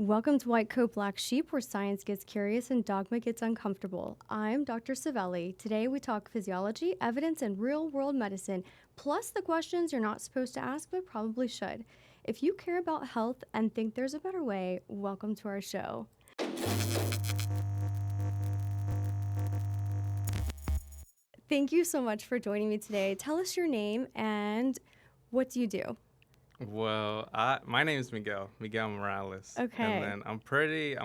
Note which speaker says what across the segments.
Speaker 1: Welcome to White Coat Black Sheep, where science gets curious and dogma gets uncomfortable. I'm Dr. Savelli. Today we talk physiology, evidence, and real-world medicine, plus the questions you're not supposed to ask but probably should. If you care about health and think there's a better way, welcome to our show. Thank you so much for joining me today. Tell us your name and what do you do?
Speaker 2: Well, my name is Miguel Morales.
Speaker 1: Okay.
Speaker 2: And then I'm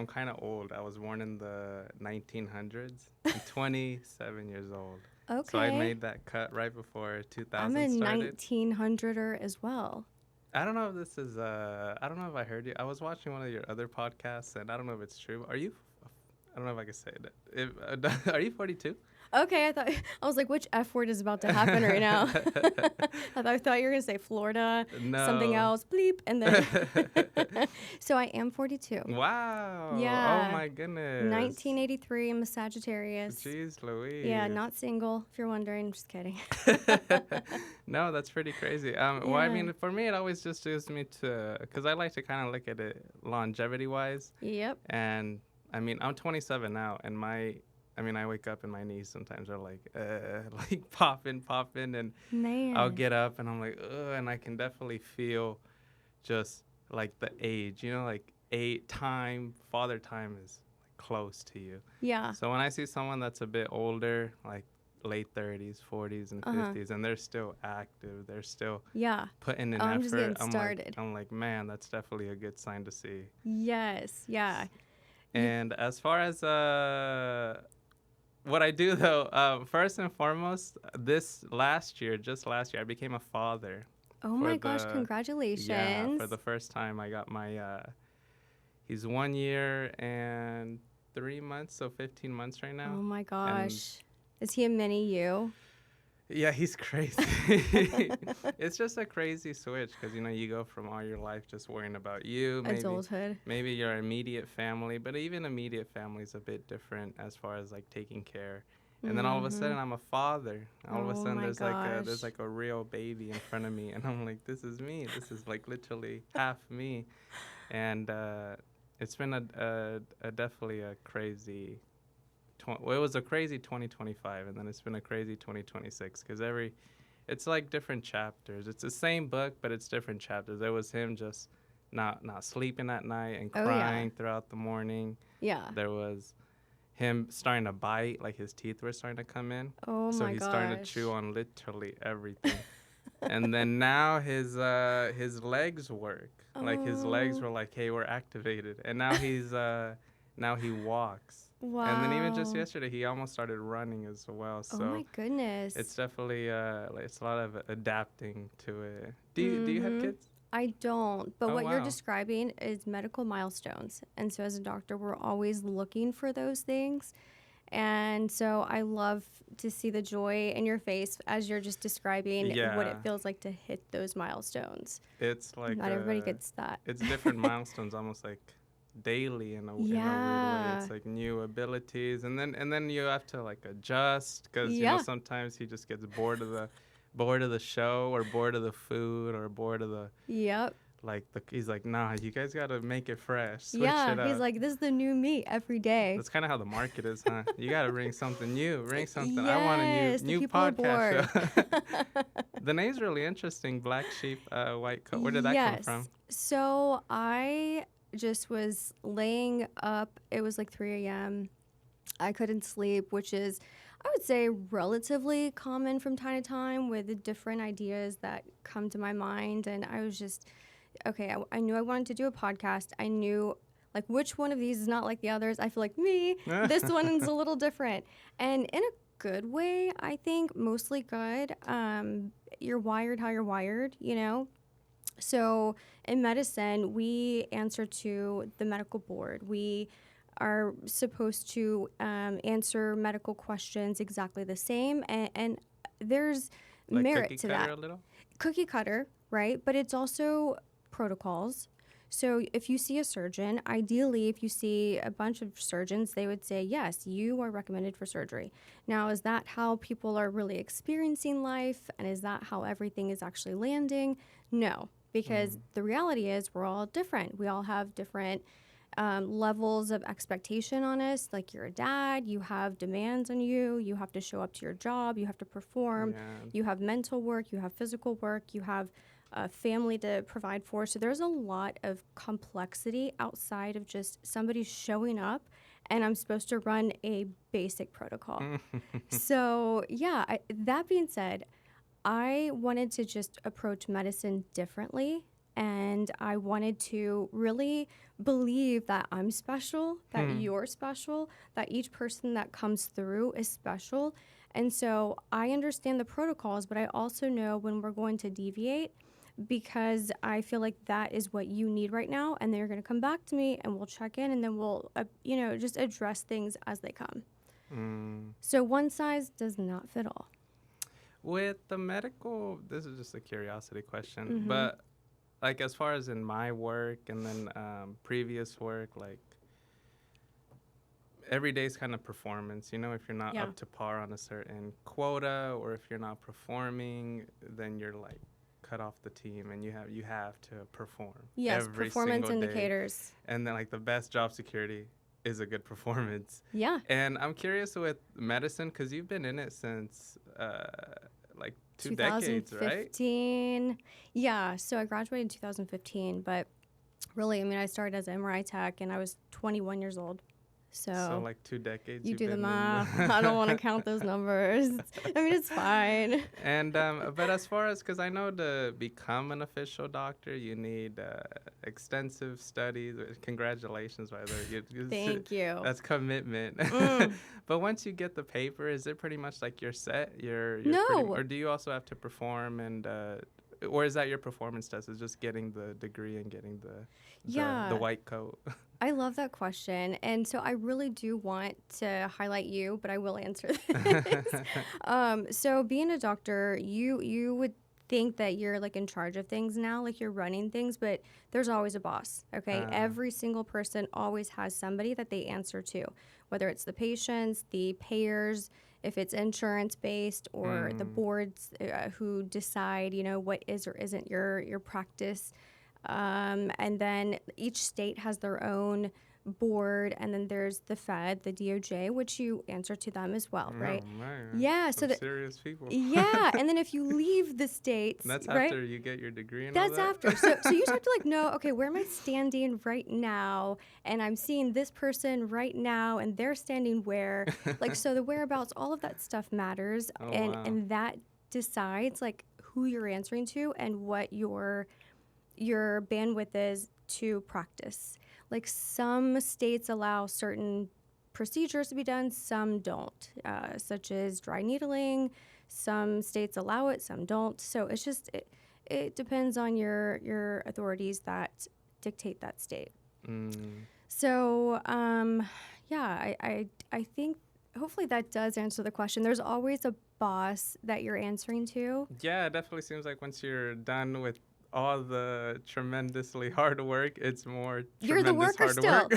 Speaker 2: kind of old. I was born in the 1900s. I'm 27 years old.
Speaker 1: Okay.
Speaker 2: So I made that cut right before 2000
Speaker 1: I'm a
Speaker 2: started.
Speaker 1: 1900er as well.
Speaker 2: I don't know if this is, I don't know if I heard you. I was watching one of your other podcasts, and I don't know if it's true. I don't know if I can say that. Are you 42?
Speaker 1: Okay, I was like, which F word is about to happen right now? I thought you were gonna say Florida,
Speaker 2: No.
Speaker 1: something else, bleep, and then. So I am 42.
Speaker 2: Wow.
Speaker 1: Yeah.
Speaker 2: Oh my goodness.
Speaker 1: 1983. I'm a Sagittarius.
Speaker 2: Jeez Louise.
Speaker 1: Yeah, not single. If you're wondering, just kidding.
Speaker 2: No, that's pretty crazy. Well, I mean, for me, it always just gives me to, because I like to kind of look at it longevity-wise.
Speaker 1: Yep.
Speaker 2: And I mean, I'm 27 now, and I wake up and my knees sometimes are like popping, and
Speaker 1: Man.
Speaker 2: I'll get up and I'm like, ugh, and I can definitely feel just like the age, like father time is like close to you.
Speaker 1: Yeah.
Speaker 2: So when I see someone that's a bit older, like late 30s, 40s, and 50s, and they're still active, they're still putting in effort.
Speaker 1: I'm just getting started.
Speaker 2: I'm like, man, that's definitely a good sign to see.
Speaker 1: Yes. Yeah.
Speaker 2: And as far as what I do, though, first and foremost, just last year, I became a father.
Speaker 1: Oh my gosh, congratulations.
Speaker 2: Yeah, for the first time, I got my, he's 1 year and 3 months, so 15 months right now.
Speaker 1: Oh my gosh. Is he a mini you?
Speaker 2: Yeah, he's crazy. It's just a crazy switch because, you go from all your life just worrying about you.
Speaker 1: Adulthood.
Speaker 2: Maybe your immediate family, but even immediate family is a bit different as far as, like, taking care. And then all of a sudden, I'm a father. All of a sudden, there's like a real baby in front of me. And I'm like, this is me. This is, like, literally half me. And it's been definitely a crazy... it was a crazy 2025, and then it's been a crazy 2026 because it's like different chapters. It's the same book, but it's different chapters. There was him just not sleeping at night and crying throughout the morning.
Speaker 1: Yeah.
Speaker 2: There was him starting to bite, like his teeth were starting to come in.
Speaker 1: Oh my gosh.
Speaker 2: So he's starting to chew on literally everything. And then now his legs work. Like his legs were like, hey, we're activated. And now now he walks.
Speaker 1: Wow.
Speaker 2: And then even just yesterday, he almost started running as well. So
Speaker 1: oh my goodness.
Speaker 2: it's definitely it's a lot of adapting to it. Do you have kids?
Speaker 1: I don't, but what you're
Speaker 2: wow.
Speaker 1: describing is medical milestones. And so as a doctor, we're always looking for those things. And so I love to see the joy in your face as you're just describing what it feels like to hit those milestones.
Speaker 2: It's like
Speaker 1: not everybody gets that.
Speaker 2: It's different milestones, almost like daily in a weird way. It's like new abilities, and then you have to like adjust because sometimes he just gets bored of the show or bored of the food or bored of the he's like, nah, you guys gotta make it fresh. Switch it up.
Speaker 1: He's like, this is the new me every day.
Speaker 2: That's kind of how the market is, huh? You gotta bring something new. Bring something.
Speaker 1: Yes,
Speaker 2: I want a new podcast show.
Speaker 1: bored.
Speaker 2: The name's really interesting. Black sheep, white coat. Where did that come from?
Speaker 1: So I just was laying up. It was like 3 a.m. I couldn't sleep, which is, I would say, relatively common from time to time with different ideas that come to my mind. And I was just, okay, I knew I wanted to do a podcast. I knew, like, which one of these is not like the others. I feel like me. This one is a little different. And in a good way, I think, mostly good. You're wired how you're wired, So in medicine, we answer to the medical board. We are supposed to answer medical questions exactly the same, and there's
Speaker 2: like
Speaker 1: merit to that.
Speaker 2: A little?
Speaker 1: Cookie cutter, right? But it's also protocols. So if you see a surgeon, ideally, if you see a bunch of surgeons, they would say, yes, you are recommended for surgery. Now, is that how people are really experiencing life? And is that how everything is actually landing? No, because the reality is we're all different. We all have different levels of expectation on us. Like you're a dad, you have demands on you. You have to show up to your job. You have to perform.
Speaker 2: Yeah.
Speaker 1: You have mental work. You have physical work. You have a family to provide for. So there's a lot of complexity outside of just somebody showing up and I'm supposed to run a basic protocol. So yeah, that being said, I wanted to just approach medicine differently. And I wanted to really believe that I'm special, that you're special, that each person that comes through is special. And so I understand the protocols, but I also know when we're going to deviate because I feel like that is what you need right now. And they're going to come back to me and we'll check in and then we'll, just address things as they come. So one size does not fit all.
Speaker 2: With the medical, this is just a curiosity question, but like as far as in my work and then previous work, like every day's kind of performance, if you're not up to par on a certain quota or if you're not performing, then you're like cut off the team and you have to perform.
Speaker 1: Yes,
Speaker 2: every
Speaker 1: performance
Speaker 2: single
Speaker 1: indicators.
Speaker 2: Day. And then like the best job security is a good performance.
Speaker 1: Yeah.
Speaker 2: And I'm curious with medicine because you've been in it since like 2 decades, right?
Speaker 1: 2015. Yeah, so I graduated in 2015, but really, I started as an MRI tech and I was 21 years old. So
Speaker 2: like 2 decades.
Speaker 1: You do the math. I don't want to count those numbers. It's fine.
Speaker 2: And but as far as, because I know to become an official doctor, you need extensive studies. Congratulations, by the way.
Speaker 1: Thank you.
Speaker 2: That's commitment. But once you get the paper, is it pretty much like you're set?
Speaker 1: No.
Speaker 2: Or do you also have to perform and? Or is that your performance test? Is just getting the degree and getting the white coat?
Speaker 1: I love that question. And so I really do want to highlight you, but I will answer this. So being a doctor, you would think that you're like in charge of things now, like you're running things, but there's always a boss, okay? Every single person always has somebody that they answer to, whether it's the patients, the payers, if it's insurance-based, or the boards who decide, what is or isn't your practice. And then each state has their own board, and then there's the Fed, the DOJ, which you answer to them as well, right?
Speaker 2: Oh, man.
Speaker 1: Yeah,
Speaker 2: so serious people.
Speaker 1: Yeah, and then if you leave the states,
Speaker 2: that's
Speaker 1: right?
Speaker 2: After you get your degree and
Speaker 1: that's
Speaker 2: all that?
Speaker 1: After. So you just have to know, okay, where am I standing right now? And I'm seeing this person right now, and they're standing where. So the whereabouts, all of that stuff matters, and that decides who you're answering to and what your bandwidth is to practice. Some states allow certain procedures to be done, some don't, such as dry needling. Some states allow it, some don't. So it's just, it depends on your authorities that dictate that state. So, I think hopefully that does answer the question. There's always a boss that you're answering to.
Speaker 2: Yeah, it definitely seems like once you're done with all the tremendously hard work, it's more
Speaker 1: you're the worker still.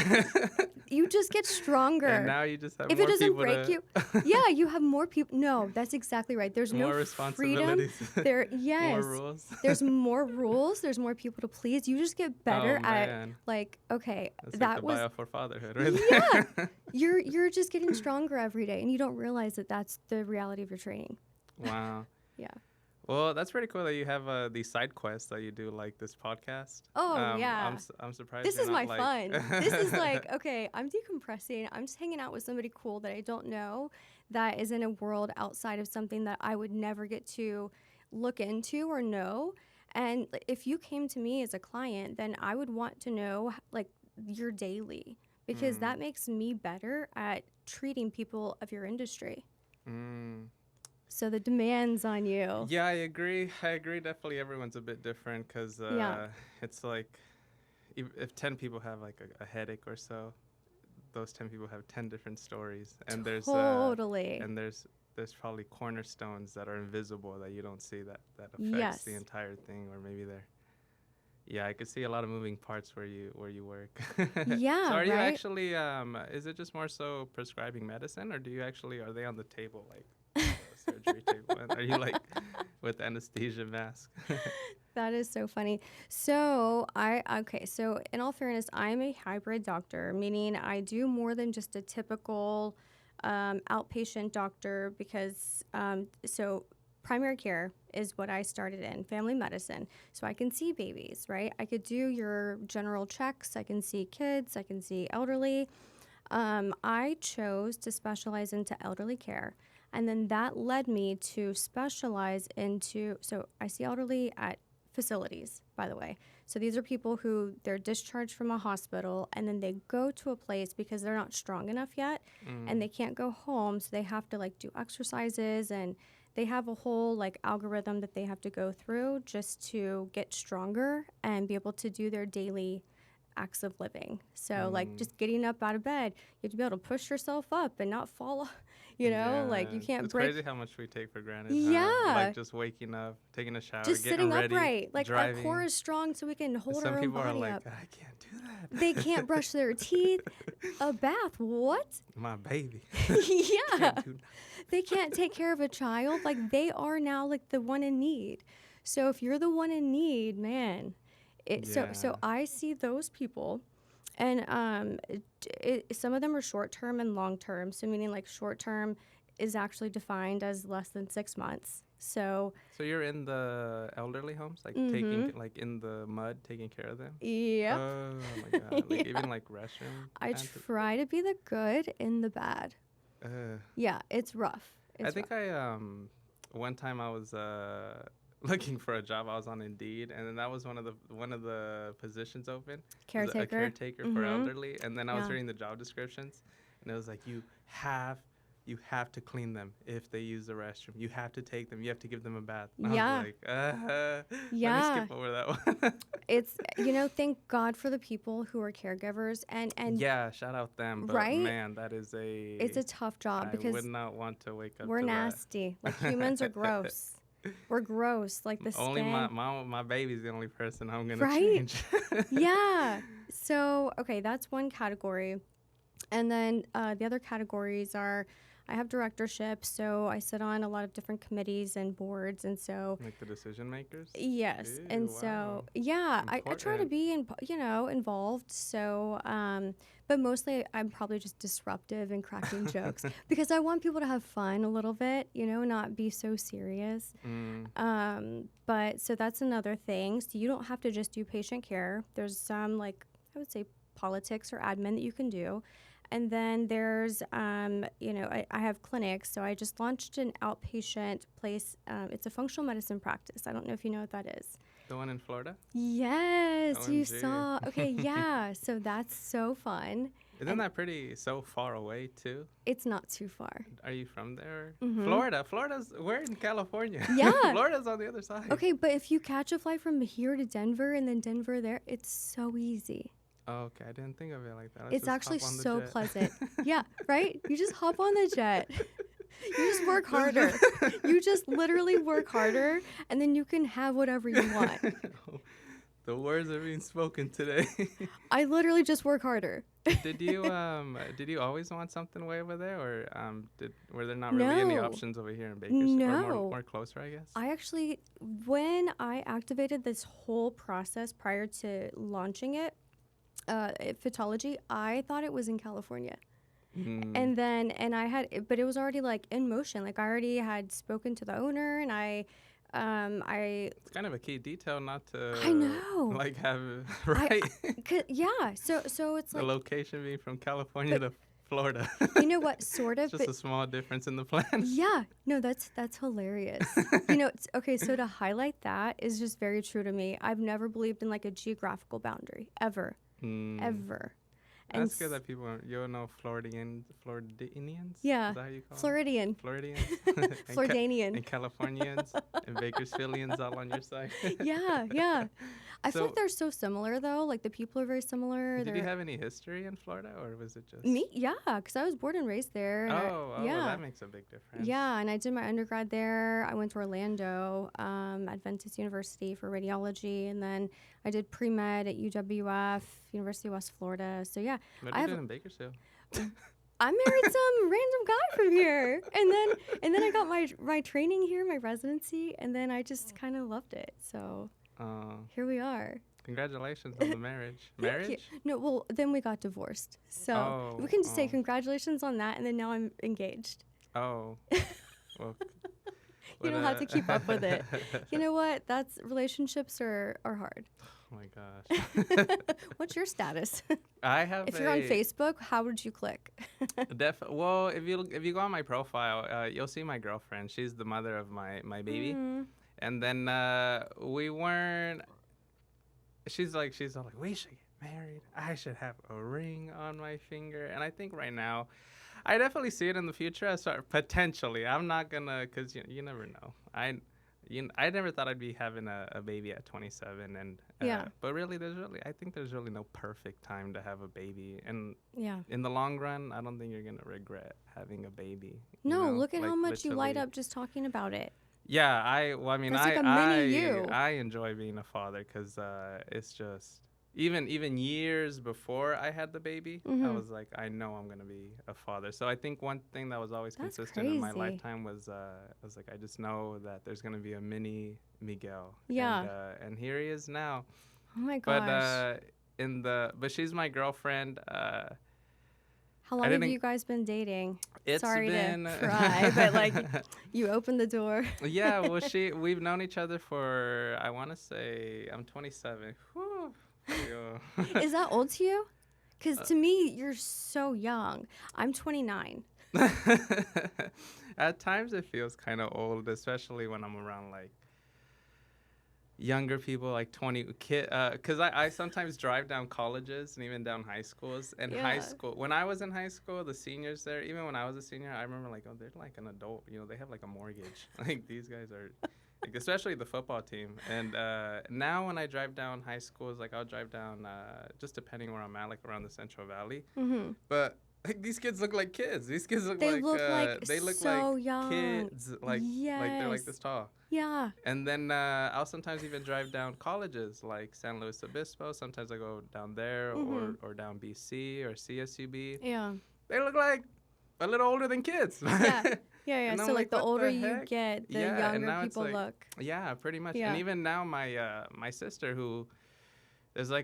Speaker 1: You just get stronger.
Speaker 2: And now you just have
Speaker 1: if
Speaker 2: more
Speaker 1: it doesn't
Speaker 2: people
Speaker 1: break you, yeah, you have more people. No, that's exactly right. There's
Speaker 2: more
Speaker 1: no
Speaker 2: responsibilities.
Speaker 1: Freedom. Yes.
Speaker 2: More rules.
Speaker 1: There's more rules. There's more people to please. You just get better at okay,
Speaker 2: that's
Speaker 1: that
Speaker 2: like the
Speaker 1: was
Speaker 2: bio for fatherhood, right?
Speaker 1: Yeah. You're just getting stronger every day, and you don't realize that that's the reality of your training.
Speaker 2: Wow.
Speaker 1: Yeah.
Speaker 2: Well, that's pretty cool that you have these side quests that you do, like this podcast.
Speaker 1: Oh, yeah.
Speaker 2: I'm surprised.
Speaker 1: This is my
Speaker 2: fun.
Speaker 1: This is okay, I'm decompressing. I'm just hanging out with somebody cool that I don't know, that is in a world outside of something that I would never get to look into or know. And if you came to me as a client, then I would want to know, your daily, because that makes me better at treating people of your industry. So the demands on you.
Speaker 2: Yeah, I agree. Definitely everyone's a bit different because it's like if 10 people have a headache or so, those 10 people have 10 different stories. And
Speaker 1: totally.
Speaker 2: There's probably cornerstones that are invisible that you don't see that affects the entire thing, or maybe they're. Yeah, I could see a lot of moving parts where you work.
Speaker 1: Yeah.
Speaker 2: So are you actually is it just more so prescribing medicine, or are they on the table surgery table? And are you with anesthesia mask?
Speaker 1: That is so funny. So so in all fairness, I'm a hybrid doctor, meaning I do more than just a typical outpatient doctor because so primary care is what I started in, family medicine. So I can see babies, right? I could do your general checks. I can see kids. I can see elderly. I chose to specialize into elderly care. And then that led me to specialize into, so I see elderly at facilities, by the way. So these are people who they're discharged from a hospital and then they go to a place because they're not strong enough yet and they can't go home. So they have to like do exercises and they have a whole like algorithm that they have to go through just to get stronger and be able to do their daily acts of living. So like just getting up out of bed, you have to be able to push yourself up and not fall off, like you can't
Speaker 2: it's
Speaker 1: break.
Speaker 2: crazy how much we take for granted.
Speaker 1: Yeah.
Speaker 2: Like just waking up, taking a shower,
Speaker 1: Just
Speaker 2: getting
Speaker 1: sitting
Speaker 2: ready,
Speaker 1: upright. Like
Speaker 2: driving.
Speaker 1: our core is strong so we can hold
Speaker 2: Some
Speaker 1: our own
Speaker 2: people are
Speaker 1: body
Speaker 2: like,
Speaker 1: up.
Speaker 2: I can't do that.
Speaker 1: They can't brush their teeth. A bath, what?
Speaker 2: My baby.
Speaker 1: Yeah.
Speaker 2: Can't do
Speaker 1: They can't take care of a child. Like they are now like the one in need. So if you're the one in need, man, so I see those people. And some of them are short term and long term. So meaning like short term is actually defined as less than 6 months. So
Speaker 2: you're in the elderly homes, like taking like in the mud, taking care of them.
Speaker 1: Yep.
Speaker 2: Oh my god! Like even like restroom.
Speaker 1: I try to be the good in the bad. Yeah, it's rough.
Speaker 2: I think one time I was looking for a job. I was on Indeed, and then that was one of the positions open.
Speaker 1: Caretaker.
Speaker 2: A caretaker for elderly, and then I was reading the job descriptions, and it was like you have to clean them if they use the restroom. You have to take them. You have to give them a bath. And I was like, let me skip over that one.
Speaker 1: It's thank God for the people who are caregivers and
Speaker 2: yeah, shout out them. But
Speaker 1: right?
Speaker 2: Man, that is it's
Speaker 1: a tough job because
Speaker 2: I would not want to wake up.
Speaker 1: We're
Speaker 2: to
Speaker 1: nasty.
Speaker 2: That.
Speaker 1: Like humans are gross. We're gross. Like the
Speaker 2: only
Speaker 1: skin.
Speaker 2: my baby's the only person I'm gonna
Speaker 1: right?
Speaker 2: change.
Speaker 1: Yeah. So okay, that's one category, and then the other categories are. I have directorship, so I sit on a lot of different committees and boards, and so
Speaker 2: like the decision makers.
Speaker 1: Yes,
Speaker 2: Ew,
Speaker 1: and
Speaker 2: wow.
Speaker 1: so I try to be involved. So, but mostly I'm probably just disruptive and cracking jokes because I want people to have fun a little bit, not be so serious. But so that's another thing. So you don't have to just do patient care. There's some I would say politics or admin that you can do. And then there's, I have clinics. So I just launched an outpatient place. It's a functional medicine practice. I don't know if you know what that is.
Speaker 2: The one in Florida?
Speaker 1: Yes,
Speaker 2: OMG.
Speaker 1: you saw. Okay, yeah. So that's so fun.
Speaker 2: Isn't that so far away too?
Speaker 1: It's not too far.
Speaker 2: Are you from there?
Speaker 1: Mm-hmm.
Speaker 2: We're in California.
Speaker 1: Yeah.
Speaker 2: Florida's on the other side.
Speaker 1: Okay, but if you catch a flight from here to Denver and then Denver there, it's so easy.
Speaker 2: Oh, okay, I didn't think of it like that.
Speaker 1: It's actually so pleasant. Yeah, right? You just hop on the jet. You just work harder. You just literally work harder, and then you can have whatever you want.
Speaker 2: The words are being spoken today.
Speaker 1: I literally just work harder.
Speaker 2: Did you always want something way over there, or were there not really any options over here in Bakersfield?
Speaker 1: No.
Speaker 2: Or more closer, I guess?
Speaker 1: I actually, when I activated this whole process prior to launching it, Fitology, I thought it was in California. And but it was already in motion. I already had spoken to the owner and it's
Speaker 2: kind of a key detail not to
Speaker 1: I know
Speaker 2: have right.
Speaker 1: Yeah. So it's
Speaker 2: the location being from California to Florida.
Speaker 1: You know what? Sort of.
Speaker 2: Just a small difference in the plans.
Speaker 1: Yeah. No, that's hilarious. Okay. So to highlight that is just very true to me. I've never believed in a geographical boundary ever. Ever. And
Speaker 2: that's good that people Floridians.
Speaker 1: Yeah.
Speaker 2: Is that how you call
Speaker 1: Floridian.
Speaker 2: Floridians.
Speaker 1: Floridian.
Speaker 2: And Californians and Bakersfieldians all on your side.
Speaker 1: Yeah. I feel like they're so similar though. The people are very similar.
Speaker 2: Did you have any history in Florida, or was it just
Speaker 1: me? Yeah, because I was born and raised there.
Speaker 2: Well, that makes a big difference.
Speaker 1: Yeah, and I did my undergrad there. I went to Orlando, Adventist University for radiology, and then I did pre-med at UWF, University of West Florida. So yeah,
Speaker 2: what did you do in Bakersfield?
Speaker 1: I married some random guy from here, and then I got my training here, my residency, and then I just kind of loved it. So Here we are.
Speaker 2: Congratulations on the marriage.
Speaker 1: Thank you. No, well, then we got divorced. So we can just say congratulations on that, and then now I'm engaged.
Speaker 2: Oh. Well,
Speaker 1: you don't have to keep up with it. You know what? Relationships are hard.
Speaker 2: Oh my gosh.
Speaker 1: What's your status?
Speaker 2: I have.
Speaker 1: If you're on Facebook, how would you click?
Speaker 2: Well, if you go on my profile, you'll see my girlfriend. She's the mother of my baby, and then we weren't. She's all like, we should get married. I should have a ring on my finger, and I think right now, I definitely see it in the future. Potentially, I'm not gonna, cause you never know. I never thought I'd be having a baby at 27, and but really, I think there's really no perfect time to have a baby, and in the long run, I don't think you're gonna regret having a baby.
Speaker 1: No, look at how much you light up just talking about it.
Speaker 2: Yeah, I enjoy being a father because it's just even years before I had the baby, I was like, I know I'm gonna be a father. So I think one thing that was always consistent in my lifetime was I was like, I just know that there's gonna be a mini Miguel.
Speaker 1: Yeah.
Speaker 2: And here he is now.
Speaker 1: Oh my gosh.
Speaker 2: But she's my girlfriend.
Speaker 1: How long have you guys been dating?
Speaker 2: It's
Speaker 1: Sorry
Speaker 2: been
Speaker 1: to pry, but like you opened the door.
Speaker 2: Yeah, well, we've known each other for, I want to say, I'm 27. Whew.
Speaker 1: Is that old to you? Because to me, you're so young. I'm 29.
Speaker 2: At times it feels kind of old, especially when I'm around like younger people, like 20 because I sometimes drive down colleges and even down high schools. And high school, when I was in high school, the seniors there, even when I was a senior, I remember like, oh, they're like an adult, they have like a mortgage. Like these guys are like, especially the football team. And now when I drive down high schools, like I'll drive down just depending where I'm at, like around the Central Valley. But like, these kids look like kids. These kids look
Speaker 1: they
Speaker 2: like
Speaker 1: so young.
Speaker 2: Kids, like they're like this tall.
Speaker 1: Yeah.
Speaker 2: And then I'll sometimes even drive down colleges like San Luis Obispo. Sometimes I go down there or down BC or CSUB.
Speaker 1: Yeah.
Speaker 2: They look like a little older than kids.
Speaker 1: Yeah. So like the older you get, the younger people look.
Speaker 2: Yeah, pretty much.
Speaker 1: Yeah.
Speaker 2: And even now my sister, who there's a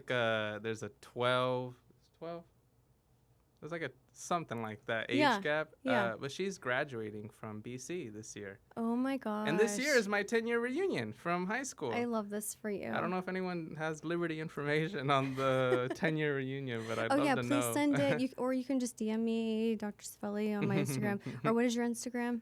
Speaker 2: 12. There's like a something like that age gap.
Speaker 1: Yeah.
Speaker 2: But she's graduating from BC this year.
Speaker 1: Oh my gosh.
Speaker 2: And this year is my 10-year reunion from high school.
Speaker 1: I love this for you.
Speaker 2: I don't know if anyone has Liberty information on the 10-year reunion, but I'd love to know.
Speaker 1: Oh yeah, please send it. Or you can just DM me, Dr. Svelli, on my Instagram. Or what is your Instagram?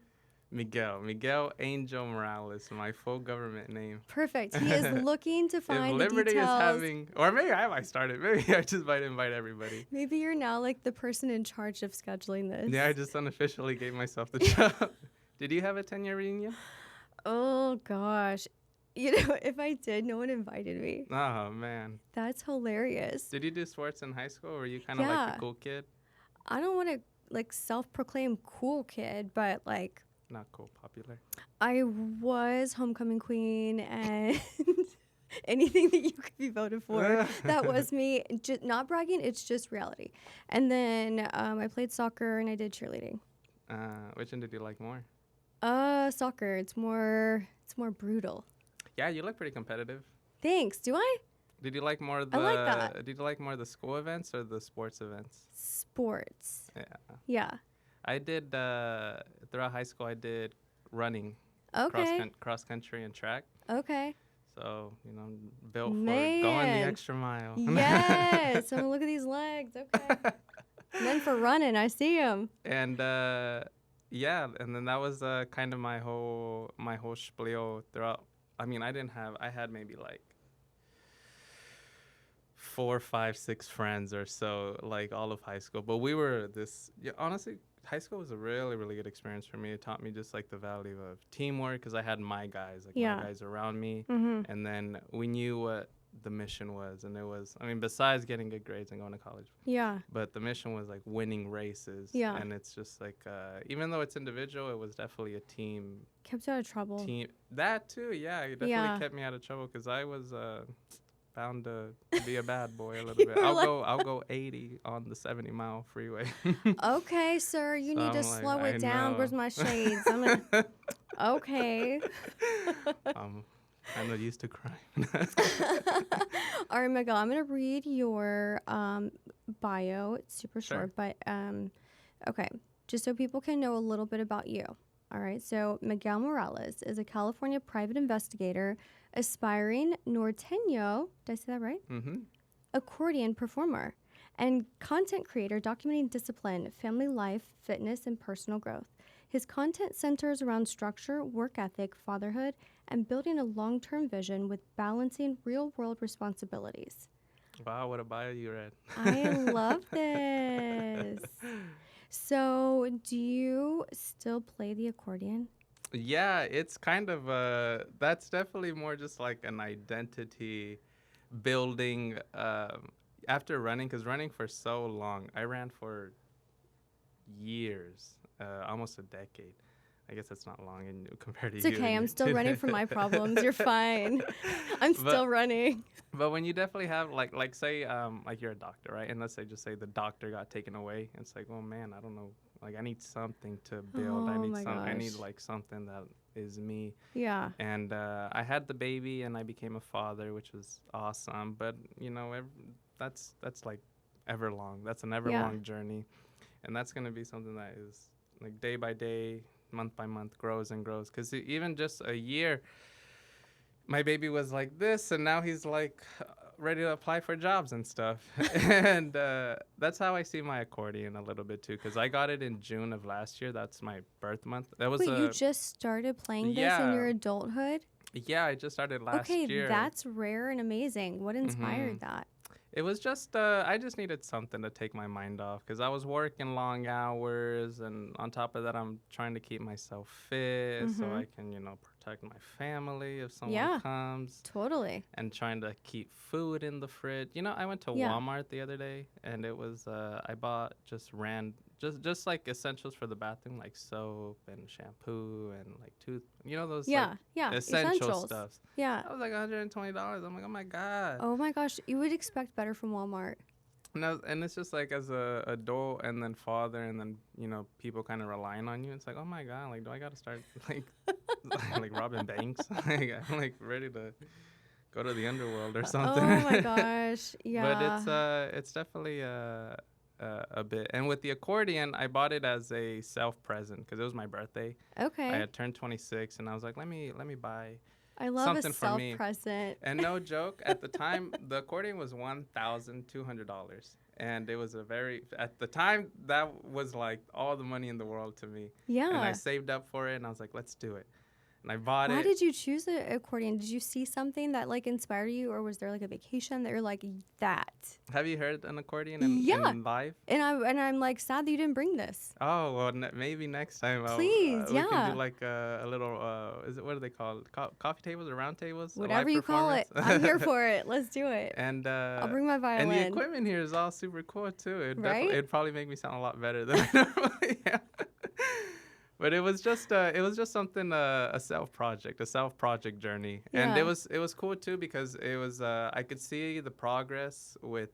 Speaker 2: Miguel Angel Morales, my full government name.
Speaker 1: Perfect. He is looking to find
Speaker 2: if Liberty
Speaker 1: the details.
Speaker 2: Is having, or maybe I might start it. Maybe I just might invite everybody.
Speaker 1: Maybe you're now like the person in charge of scheduling this.
Speaker 2: Yeah, I just unofficially gave myself the job. Did you have a 10-year reunion?
Speaker 1: Oh gosh. If I did, no one invited me.
Speaker 2: Oh man.
Speaker 1: That's hilarious.
Speaker 2: Did you do sports in high school, or were you kind of like the cool kid?
Speaker 1: I don't want to like self-proclaim cool kid, but like
Speaker 2: not cool, popular.
Speaker 1: I was homecoming queen and anything that you could be voted for, that was me. Not bragging, it's just reality. And then I played soccer and I did cheerleading.
Speaker 2: Which one did you like more?
Speaker 1: Soccer. It's more brutal.
Speaker 2: Yeah, you look pretty competitive.
Speaker 1: Thanks. Do I?
Speaker 2: Did you like more the?
Speaker 1: I like that.
Speaker 2: Did you like more the school events or the sports events?
Speaker 1: Sports.
Speaker 2: Yeah.
Speaker 1: Yeah.
Speaker 2: I did throughout high school. I did running, cross country and track.
Speaker 1: Okay.
Speaker 2: So built for going the extra mile.
Speaker 1: Yes. So look at these legs. Okay. And then for running, I see them.
Speaker 2: And and then that was kind of my whole spiel throughout. I mean, I had maybe like 4, 5, 6 friends or so, like all of high school. But we were honestly, high school was a really, really good experience for me. It taught me just like the value of teamwork because I had my guys, my guys around me. And then we knew what the mission was. And it was, besides getting good grades and going to college. Yeah. But the mission was like winning races. Yeah. And it's just like, even though it's individual, it was definitely a team.
Speaker 1: Kept you out of trouble.
Speaker 2: That too, yeah. It definitely kept me out of trouble because I was bound to be a bad boy a little bit. I'll go 80 on the 70-mile freeway.
Speaker 1: Okay, sir, you need to slow it down. Where's my shades? Okay.
Speaker 2: I'm not used to crime.
Speaker 1: All right, Miguel, I'm going to read your bio. It's super
Speaker 2: Sure.
Speaker 1: short, but okay, just so people can know a little bit about you. All right, so Miguel Morales is a California private investigator, aspiring norteño, did I say that right?
Speaker 2: Mm-hmm.
Speaker 1: Accordion performer, and content creator documenting discipline, family life, fitness, and personal growth. His content centers around structure, work ethic, fatherhood, and building a long-term vision with balancing real-world responsibilities.
Speaker 2: Wow, what a bio you read.
Speaker 1: I love this. So, do you still play the accordion?
Speaker 2: Yeah, it's kind of that's definitely more just like an identity building after running, because running for so long, I ran for years, almost a decade. I guess that's not long compared to
Speaker 1: It's
Speaker 2: you.
Speaker 1: okay. I'm still running from my problems. You're fine. I'm still running.
Speaker 2: But when you definitely have like say like you're a doctor, right? And let's say just say the doctor got taken away. It's like, oh man, I don't know. Like I need something to build.
Speaker 1: Oh my gosh.
Speaker 2: I need like something that is me.
Speaker 1: Yeah.
Speaker 2: And I had the baby and I became a father, which was awesome. But you know, that's like ever long. That's an ever long journey, and that's gonna be something that is like day by day, month by month, grows and grows. Because even just a year, my baby was like this, and now he's like ready to apply for jobs and stuff. And that's how I see my accordion a little bit too, because I got it in June of last year. That's my birth month. That was
Speaker 1: Wait, you just started playing this in your adulthood?
Speaker 2: Yeah, I just started last year.
Speaker 1: Okay, that's rare and amazing. What inspired that?
Speaker 2: It was just, I just needed something to take my mind off, because I was working long hours, and on top of that, I'm trying to keep myself fit so I can, you know, protect my family if someone comes.
Speaker 1: Totally.
Speaker 2: And trying to keep food in the fridge. You know, I went to Walmart the other day, and it was, I bought just like essentials for the bathroom, like soap and shampoo and like you know, those like essential stuff.
Speaker 1: Yeah.
Speaker 2: That was like $120. I'm like, oh my God.
Speaker 1: Oh my gosh, you would expect better from Walmart.
Speaker 2: No, and it's just like as a adult and then father and then, you know, people kind of relying on you. It's like, oh my God, like, do I got to start like like robbing banks? Like, I'm like ready to go to the underworld or something.
Speaker 1: Oh my gosh, yeah.
Speaker 2: But it's definitely a bit. And with the accordion, I bought it as a self-present because it was my birthday.
Speaker 1: Okay.
Speaker 2: I had turned 26, and I was like, let me buy
Speaker 1: I love
Speaker 2: something
Speaker 1: a
Speaker 2: for me.
Speaker 1: self-present.
Speaker 2: And no joke, at the time, the accordion was $1,200. And it was at the time, that was like all the money in the world to me.
Speaker 1: Yeah.
Speaker 2: And I saved up for it, and I was like, let's do it. And I bought it.
Speaker 1: Why did you choose the accordion? Did you see something that like inspired you, or was there like a vacation that you're like that?
Speaker 2: Have you heard an accordion in live?
Speaker 1: And I'm like sad that you didn't bring this.
Speaker 2: Oh well, maybe next time.
Speaker 1: Please,
Speaker 2: we can do like a little. What are they called? Coffee tables or round tables?
Speaker 1: Whatever you call it, I'm here for it. Let's do it.
Speaker 2: And
Speaker 1: I'll bring my violin.
Speaker 2: And the equipment here is all super cool too. It'd probably make me sound a lot better than I normally am. But it was just something, a self project journey, and it was cool too because it was I could see the progress with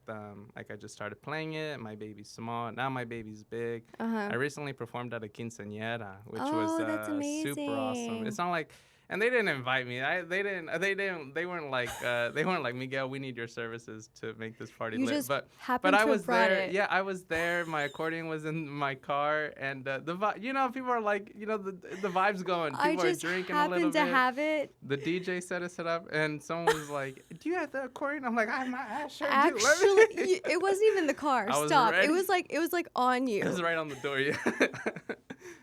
Speaker 2: like I just started playing it. My baby's small now. My baby's big. I recently performed at a quinceañera, which was
Speaker 1: that's amazing.
Speaker 2: super awesome. It's not like. And they didn't invite me. They weren't like Miguel. We need your services to make this party lit. But I was there. Yeah, I was there. My accordion was in my car, and people are like, the vibes going. People are drinking a little bit.
Speaker 1: I just happened to have it.
Speaker 2: The DJ set us it up, and someone was like, "Do you have the accordion?" I'm like, I sure do.
Speaker 1: Actually, it wasn't even the car. Stop.
Speaker 2: Ready.
Speaker 1: It was like on you.
Speaker 2: It was right on the door. Yeah.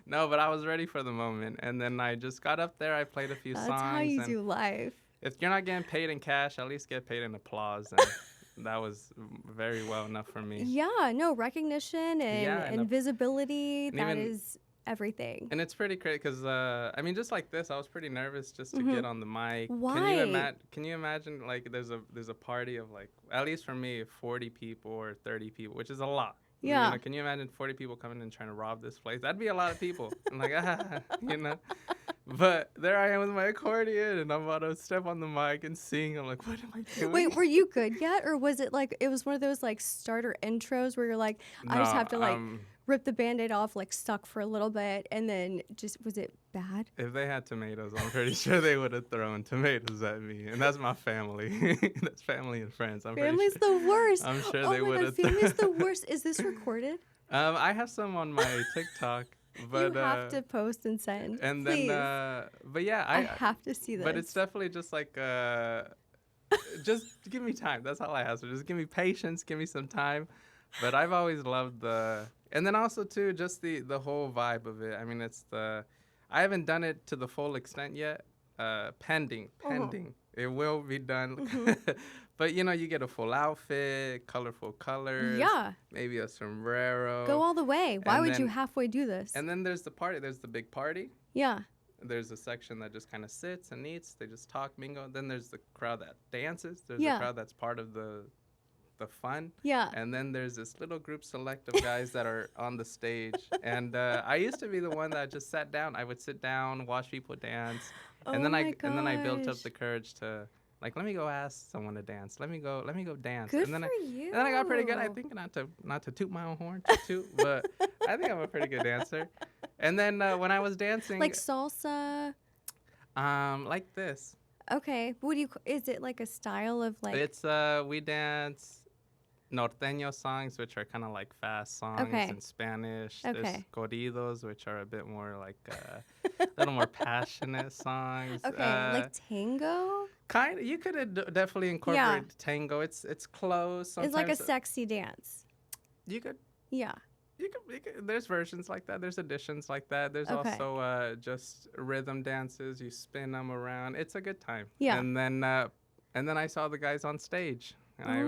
Speaker 2: No, but I was ready for the moment, and then I just got up there. I played a few songs.
Speaker 1: That's how you do life.
Speaker 2: If you're not getting paid in cash, at least get paid in applause, and that was very well enough for me.
Speaker 1: Yeah, no, recognition and visibility, that is everything.
Speaker 2: And it's pretty crazy because, I mean, just like this, I was pretty nervous just to get on the mic.
Speaker 1: Why?
Speaker 2: Can you imagine, like, there's a party of, like, at least for me, 40 people or 30 people, which is a lot.
Speaker 1: Yeah.
Speaker 2: Can you imagine 40 people coming and trying to rob this place? That'd be a lot of people. I'm like, But there I am with my accordion, and I'm about to step on the mic and sing. I'm like, what am I doing?
Speaker 1: Wait, were you good yet? Or was it like, it was one of those like starter intros where you're like, I just have to like rip the Band-Aid off, like suck for a little bit, and then just, was it bad?
Speaker 2: If they had tomatoes, I'm pretty sure they would have thrown tomatoes at me. And that's my family. That's family and friends.
Speaker 1: Family's the worst.
Speaker 2: I'm sure they would have.
Speaker 1: Family's the worst. Is this recorded?
Speaker 2: I have some on my TikTok. But
Speaker 1: you have to post and send.
Speaker 2: And
Speaker 1: please.
Speaker 2: Then, but yeah,
Speaker 1: I have to see this.
Speaker 2: But it's definitely just like, just give me time. That's all I ask for. Just give me patience. Give me some time. But I've always loved and then also too, just the whole vibe of it. I mean, I haven't done it to the full extent yet. Pending. It will be done. Mm-hmm. But, you get a full outfit, colorful colors.
Speaker 1: Yeah.
Speaker 2: Maybe a sombrero.
Speaker 1: Go all the way. Why would you halfway do this?
Speaker 2: And then there's the party. There's the big party.
Speaker 1: Yeah.
Speaker 2: There's a section that just kind of sits and eats. They just talk, mingle. Then there's the crowd that dances. There's the crowd that's part of the fun.
Speaker 1: Yeah.
Speaker 2: And then there's this little group select of guys that are on the stage. And I used to be the one that just sat down. I would sit down, watch people dance. And then I built up the courage to, like, let me go ask someone to dance. Let me go dance.
Speaker 1: Good
Speaker 2: and then
Speaker 1: for you.
Speaker 2: And then I got pretty good. I think not to toot my own horn, but I think I'm a pretty good dancer. And then when I was dancing,
Speaker 1: like salsa,
Speaker 2: like this.
Speaker 1: Okay, is it like a style of like?
Speaker 2: It's we dance norteño songs, which are kind of like fast songs in Spanish.
Speaker 1: Okay.
Speaker 2: There's corridos, which are a bit more like a little more passionate songs.
Speaker 1: Okay, like tango.
Speaker 2: Kind of, you could definitely incorporate tango. It's close. Sometimes
Speaker 1: it's like a sexy dance.
Speaker 2: You could.
Speaker 1: Yeah.
Speaker 2: You could. There's versions like that. There's additions like that. There's also just rhythm dances. You spin them around. It's a good time.
Speaker 1: Yeah.
Speaker 2: And then I saw the guys on stage. And I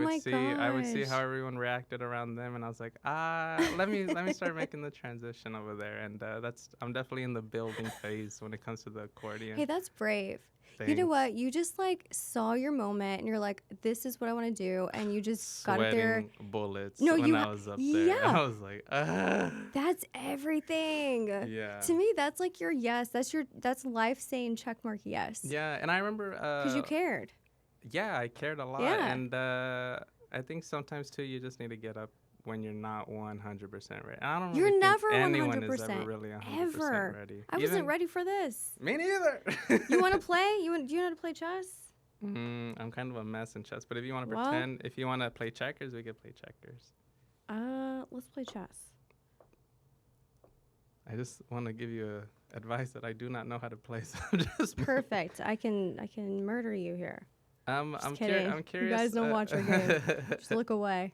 Speaker 2: would see how everyone reacted around them, and I was like, let me start making the transition over there. And I'm definitely in the building phase when it comes to the accordion.
Speaker 1: Hey, that's brave.
Speaker 2: Thanks.
Speaker 1: You know what? You just like saw your moment, and you're like, this is what I want to do, and you just got it there.
Speaker 2: Bullets.
Speaker 1: No,
Speaker 2: when I was up there.
Speaker 1: Yeah.
Speaker 2: I was like,
Speaker 1: That's everything.
Speaker 2: Yeah.
Speaker 1: To me, that's like your yes. That's life saying checkmark yes.
Speaker 2: Yeah, and I remember
Speaker 1: because you cared.
Speaker 2: Yeah, I cared a lot.
Speaker 1: Yeah.
Speaker 2: And I think sometimes, too, you just need to get up when you're not 100% ready. I don't
Speaker 1: You're
Speaker 2: really
Speaker 1: never
Speaker 2: think
Speaker 1: 100%.
Speaker 2: anyone is ever really 100% ready.
Speaker 1: I wasn't ready for this.
Speaker 2: Me neither.
Speaker 1: You want to play? Do you know how to play chess?
Speaker 2: I'm kind of a mess in chess. But if you want to pretend, if you want to play checkers, we could play checkers.
Speaker 1: Let's play chess.
Speaker 2: I just want to give you advice that I do not know how to play. So I'm just
Speaker 1: perfect. I can murder you here.
Speaker 2: I'm
Speaker 1: kidding.
Speaker 2: I'm curious.
Speaker 1: You guys don't watch our game. Just look away.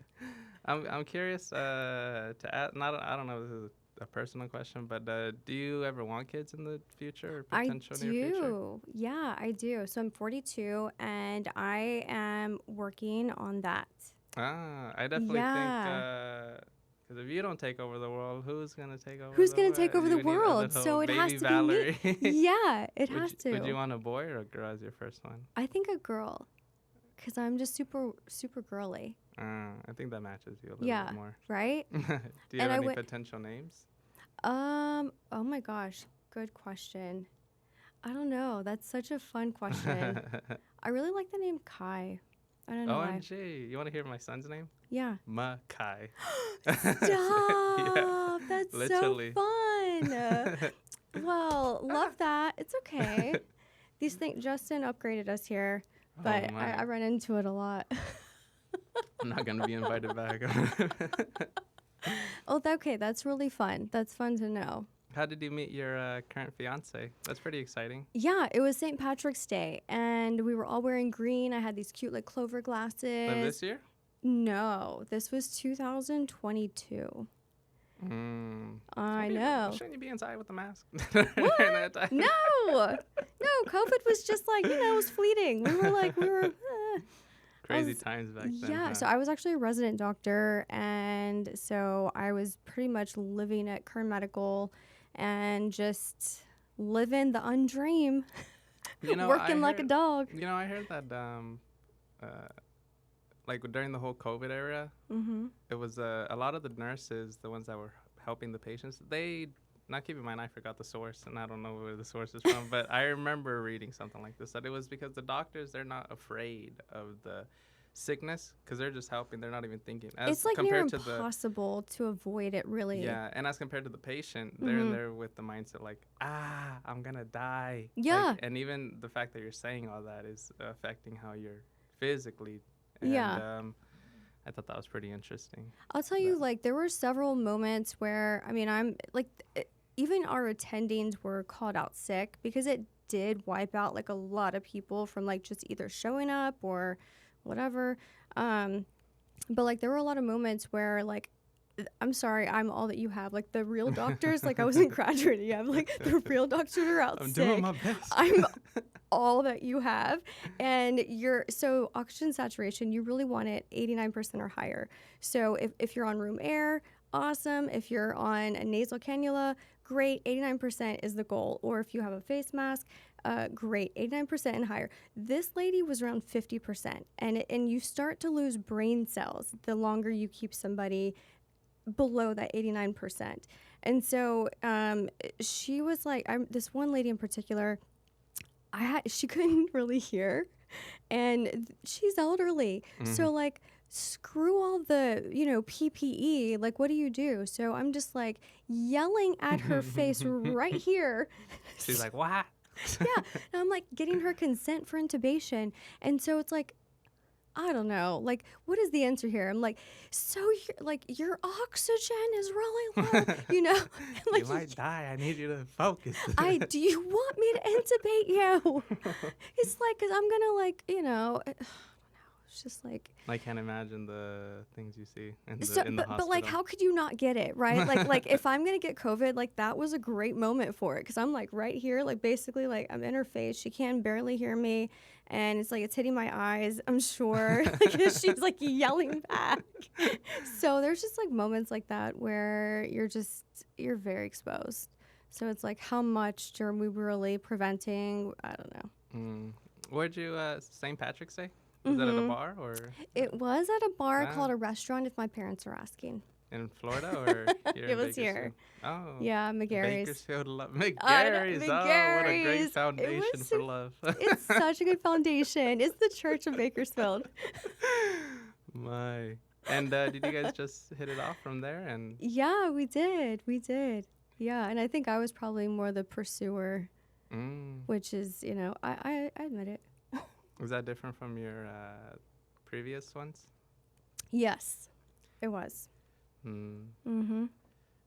Speaker 2: I'm curious to add. I don't know if this is a personal question, but do you ever want kids in the future or potential near future?
Speaker 1: I do. Yeah, I do. So I'm 42, and I am working on that.
Speaker 2: I definitely think. Because if you don't take over the world, who's going to take over
Speaker 1: Who's going to take over the world? So it has to
Speaker 2: Valerie.
Speaker 1: be me. Yeah, it has to.
Speaker 2: Would you want a boy or a girl as your first one?
Speaker 1: I think a girl. Because I'm just super, super girly.
Speaker 2: I think that matches you a little bit more.
Speaker 1: Right?
Speaker 2: Do you have any potential names?
Speaker 1: Oh my gosh. Good question. I don't know. That's such a fun question. I really like the name Kai. I don't know
Speaker 2: OMG. You want to hear my son's name?
Speaker 1: Yeah.
Speaker 2: Kai.
Speaker 1: Stop. Yeah, that's literally. So fun. Well, love that. It's okay. These things, Justin upgraded us here, but I run into it a lot.
Speaker 2: I'm not going to be invited back.
Speaker 1: Okay. That's really fun. That's fun to know.
Speaker 2: How did you meet your current fiance? That's pretty exciting.
Speaker 1: Yeah, it was St. Patrick's Day, and we were all wearing green. I had these cute, like, clover glasses.
Speaker 2: Of this year?
Speaker 1: No, this was 2022. I know.
Speaker 2: Shouldn't you be inside with the mask?
Speaker 1: What? No, COVID was just like, it was fleeting. We were
Speaker 2: crazy times back then.
Speaker 1: Yeah,
Speaker 2: huh?
Speaker 1: So I was actually a resident doctor, and so I was pretty much living at Kern Medical and just living the undream, working like a dog.
Speaker 2: I heard that like during the whole COVID era, it was a lot of the nurses, the ones that were helping the patients, they now keep in mind, I forgot the source, and I don't know where the source is from, but I remember reading something like this, that it was because the doctors, they're not afraid of the sickness because they're just helping. They're not even thinking. As
Speaker 1: It's like near
Speaker 2: compared to
Speaker 1: impossible to avoid it, really.
Speaker 2: yeah, and as compared to the patient, they're in there with the mindset like, I'm gonna die.
Speaker 1: Yeah.
Speaker 2: Like, and even the fact that you're saying all that is affecting how you're physically. And,
Speaker 1: Yeah.
Speaker 2: I thought that was pretty interesting.
Speaker 1: I'll tell you, like, there were several moments where, I mean, I'm like, even our attendings were called out sick because it did wipe out like a lot of people from like just either showing up or whatever. But like, there were a lot of moments where like, I'm sorry, I'm all that you have. Like the real doctors, like I wasn't graduated yet. Like the real doctors are out
Speaker 2: I'm
Speaker 1: sick.
Speaker 2: doing my best.
Speaker 1: I'm all that you have. And so oxygen saturation, you really want it 89% or higher. So if you're on room air, awesome. If you're on a nasal cannula, great. 89% is the goal. Or if you have a face mask, great. 89% and higher. This lady was around 50%. And you start to lose brain cells the longer you keep somebody below that 89%. And so she was like, this one lady in particular, she couldn't really hear, and she's elderly. So like, screw all the, PPE. Like, what do you do? So I'm just like yelling at her face right here.
Speaker 2: She's like, what?
Speaker 1: Yeah. And I'm like getting her consent for intubation. And so it's like, I don't know. Like, what is the answer here? I'm like, so your oxygen is really low,
Speaker 2: Like, you might die. I need you to focus.
Speaker 1: Do you want me to intubate you? It's like, because I'm going to like, it's just like.
Speaker 2: I can't imagine the things you see in the hospital.
Speaker 1: But like, how could you not get it, right? like if I'm going to get COVID, like that was a great moment for it. Because I'm like right here, like basically like I'm in her face. She can barely hear me. And it's like, it's hitting my eyes, I'm sure. Like, she's like yelling back. So there's just like moments like that where you're very exposed. So it's like, how much are we really preventing? I don't know.
Speaker 2: Where'd you, St. Patrick's Day? Was that at a bar or?
Speaker 1: It was at a bar called a restaurant, if my parents are asking.
Speaker 2: In Florida or here
Speaker 1: It was here.
Speaker 2: Oh.
Speaker 1: Yeah, McGarry's.
Speaker 2: Bakersfield love. McGarry's. Oh, what a great foundation for love.
Speaker 1: It's such a good foundation. It's the Church of Bakersfield.
Speaker 2: My. And did you guys just hit it off from there? And
Speaker 1: yeah, we did. Yeah, and I think I was probably more the pursuer, which is, I admit it.
Speaker 2: Was that different from your previous ones?
Speaker 1: Yes, it was.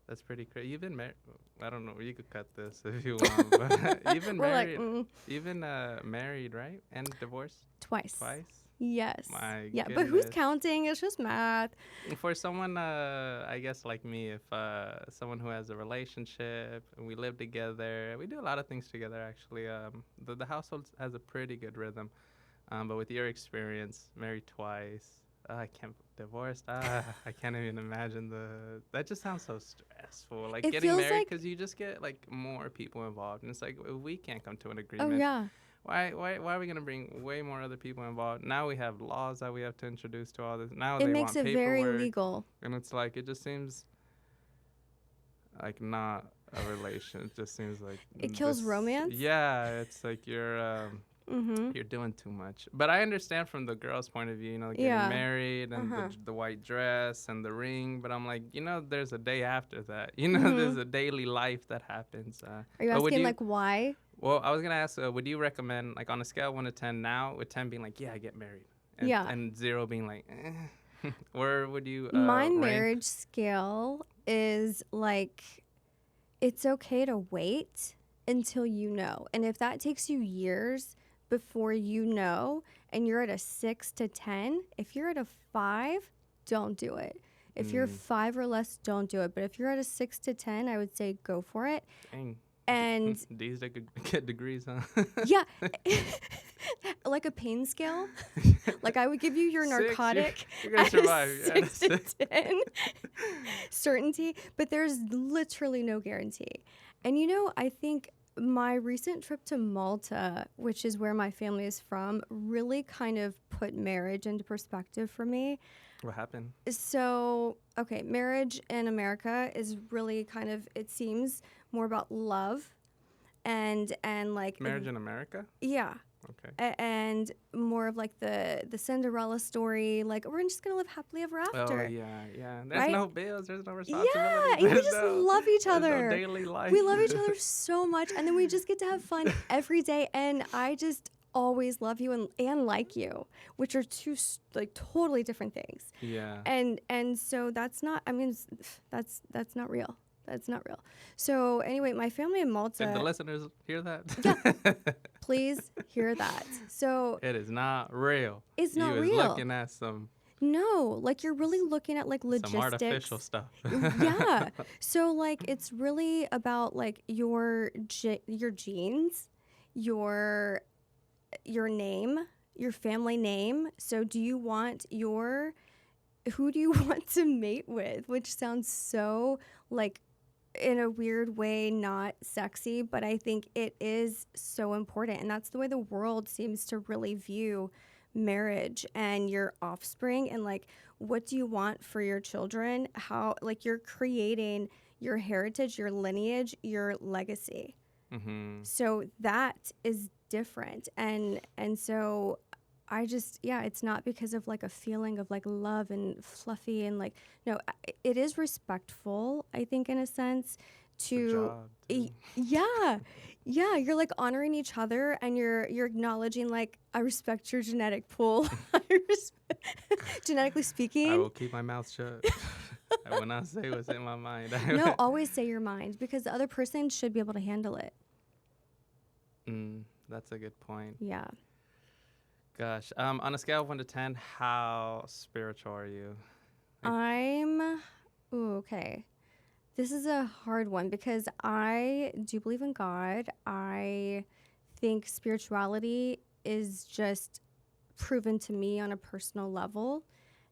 Speaker 2: That's pretty crazy. You've been married. I don't know. You could cut this if you want. But you've been married. Married, right? And divorced?
Speaker 1: Twice. Yes.
Speaker 2: My
Speaker 1: yeah,
Speaker 2: goodness.
Speaker 1: But who's counting? It's just math.
Speaker 2: For someone, I guess like me, if someone who has a relationship and we live together, we do a lot of things together. Actually, the household has a pretty good rhythm. But with your experience, married twice. I can't divorced. I can't even imagine that just sounds so stressful. Like getting married because you just get like more people involved, and it's like we can't come to an agreement.
Speaker 1: Oh yeah.
Speaker 2: Why are we gonna bring way more other people involved? Now we have laws that we have to introduce to all this. Now
Speaker 1: it makes it very legal.
Speaker 2: And it's like it just seems like not a relation. It just seems like
Speaker 1: it kills romance.
Speaker 2: Yeah, it's like you're doing too much. But I understand from the girl's point of view, getting married and the white dress and the ring. But I'm like, there's a day after that. There's a daily life that happens.
Speaker 1: Are you asking like why?
Speaker 2: Well, I was going to ask, would you recommend, like on a scale of 1 to 10 now, with 10 being like, yeah, I get married. And 0 being like, eh. Or would you
Speaker 1: My
Speaker 2: rank?
Speaker 1: marriage scale is like, it's okay to wait until you know. And if that takes you years before you know, and you're at a 6 to 10, if you're at a 5, don't do it. If you're 5 or less, don't do it. But if you're at a 6 to 10, I would say go for it.
Speaker 2: Dang.
Speaker 1: And
Speaker 2: these that could get degrees, huh?
Speaker 1: Yeah. Like a pain scale. Like I would give you your narcotic.
Speaker 2: You're gonna survive.
Speaker 1: 6 to 10 certainty, but there's literally no guarantee. And I think my recent trip to Malta, which is where my family is from, really kind of put marriage into perspective for me.
Speaker 2: What happened?
Speaker 1: So, okay, marriage in America is really kind of, it seems, more about love and like
Speaker 2: Marriage in America?
Speaker 1: yeah.
Speaker 2: Okay.
Speaker 1: And more of like the Cinderella story, like we're just gonna live happily ever
Speaker 2: Oh,
Speaker 1: after.
Speaker 2: yeah. There's
Speaker 1: Right?
Speaker 2: no bills. There's no
Speaker 1: Yeah,
Speaker 2: responsibilities.
Speaker 1: and we
Speaker 2: There's
Speaker 1: just
Speaker 2: no,
Speaker 1: love each
Speaker 2: there's
Speaker 1: other.
Speaker 2: no daily life.
Speaker 1: We love each other so much, and then we just get to have fun every day. And I just always love you and like you, which are two like totally different things.
Speaker 2: Yeah.
Speaker 1: And so that's not. I mean, that's not real. That's not real. So anyway, my family in Malta.
Speaker 2: If the listeners hear that,
Speaker 1: yeah, please hear that. So
Speaker 2: it is not real.
Speaker 1: it's not
Speaker 2: you
Speaker 1: real.
Speaker 2: You is looking at some.
Speaker 1: No, like you're really looking at like logistics.
Speaker 2: Some artificial stuff.
Speaker 1: Yeah. So like it's really about like your genes, your name, your family name. So do you want who do you want to mate with? Which sounds so like in a weird way not sexy, but I think it is so important, and that's the way the world seems to really view marriage and your offspring, and like what do you want for your children, how like you're creating your heritage, your lineage, your legacy.
Speaker 2: Mm-hmm.
Speaker 1: So that is different, and so I just, yeah, it's not because of like a feeling of like love and fluffy and like, no, it is respectful, I think, in a sense to, yeah, you're like honoring each other, and you're acknowledging like, I respect your genetic pool. Genetically speaking.
Speaker 2: I will keep my mouth shut. I will not say what's in my mind.
Speaker 1: No, always say your mind, because the other person should be able to handle it.
Speaker 2: That's a good point.
Speaker 1: Yeah.
Speaker 2: Gosh, on a scale of 1 to 10, how spiritual are you?
Speaker 1: Okay. This is a hard one because I do believe in God. I think spirituality is just proven to me on a personal level,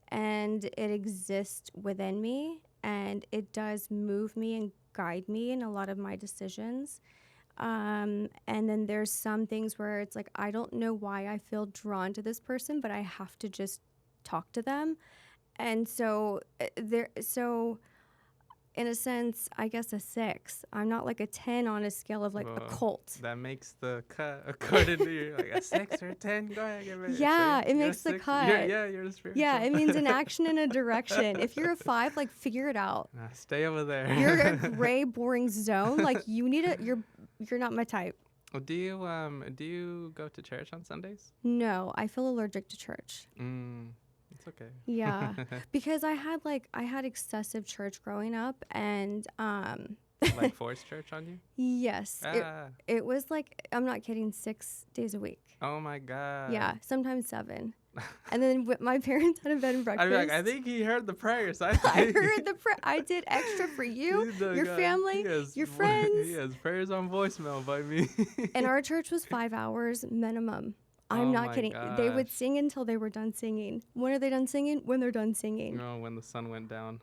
Speaker 1: and it exists within me, and it does move me and guide me in a lot of my decisions. And then there's some things where it's like, I don't know why I feel drawn to this person, but I have to just talk to them. And so in a sense, I guess a 6. I'm not like a 10 on a scale of like a cult.
Speaker 2: That makes the cut according to you. Like a 6 or a 10, go ahead, give it.
Speaker 1: Yeah, it makes the cut.
Speaker 2: You're spiritual.
Speaker 1: Yeah, it means an action and a direction. If you're a 5, like figure it out.
Speaker 2: Nah, stay over there.
Speaker 1: You're a gray, boring zone. Like you need you're not my type.
Speaker 2: Do you go to church on Sundays?
Speaker 1: No, I feel allergic to church.
Speaker 2: It's okay.
Speaker 1: Yeah, because I had excessive church growing up, and
Speaker 2: like forced church on you?
Speaker 1: Yes, it was like, I'm not kidding, 6 days a week.
Speaker 2: Oh my God.
Speaker 1: Yeah, sometimes 7. And then my parents had a bed and breakfast.
Speaker 2: I'd be like, I think he heard the prayers.
Speaker 1: I heard the prayer. I did extra for you, your family, your friends.
Speaker 2: He has prayers on voicemail by me.
Speaker 1: And our church was 5 hours minimum. I'm not kidding.
Speaker 2: Gosh.
Speaker 1: They would sing until they were done singing. When are they done singing? When they're done singing.
Speaker 2: No, when the sun went down.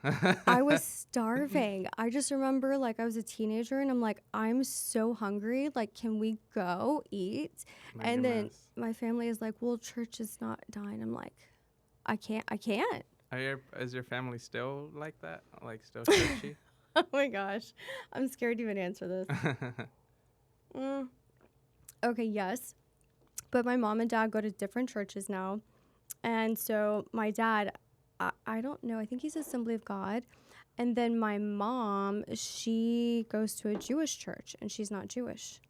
Speaker 1: I was starving. I just remember like I was a teenager and I'm like, I'm so hungry. Like, can we go eat? And then my family is like, well, church is not done. I'm like, I can't.
Speaker 2: Is your family still like that? Like still churchy?
Speaker 1: Oh my gosh. I'm scared to even answer this. Okay, yes. But my mom and dad go to different churches now. And so my dad, I don't know, I think he's Assembly of God. And then my mom, she goes to a Jewish church, and she's not Jewish.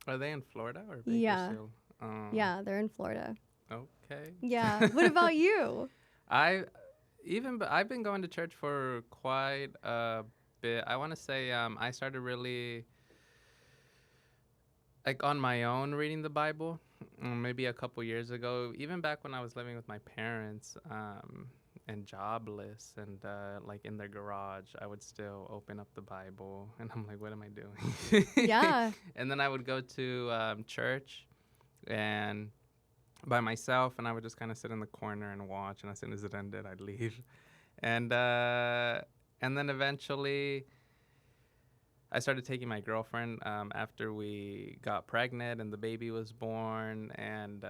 Speaker 2: Are they in Florida or
Speaker 1: Bakersfield? Yeah, they're in Florida.
Speaker 2: Okay.
Speaker 1: Yeah. What about you?
Speaker 2: I've been going to church for quite a bit. I want to say I started really like on my own reading the Bible maybe a couple years ago, even back when I was living with my parents and jobless and like in their garage, I would still open up the Bible and I'm like, what am I doing?
Speaker 1: Yeah.
Speaker 2: And then I would go to church and by myself, and I would just kind of sit in the corner and watch, and as soon as it ended, I'd leave. And then eventually I started taking my girlfriend after we got pregnant and the baby was born. And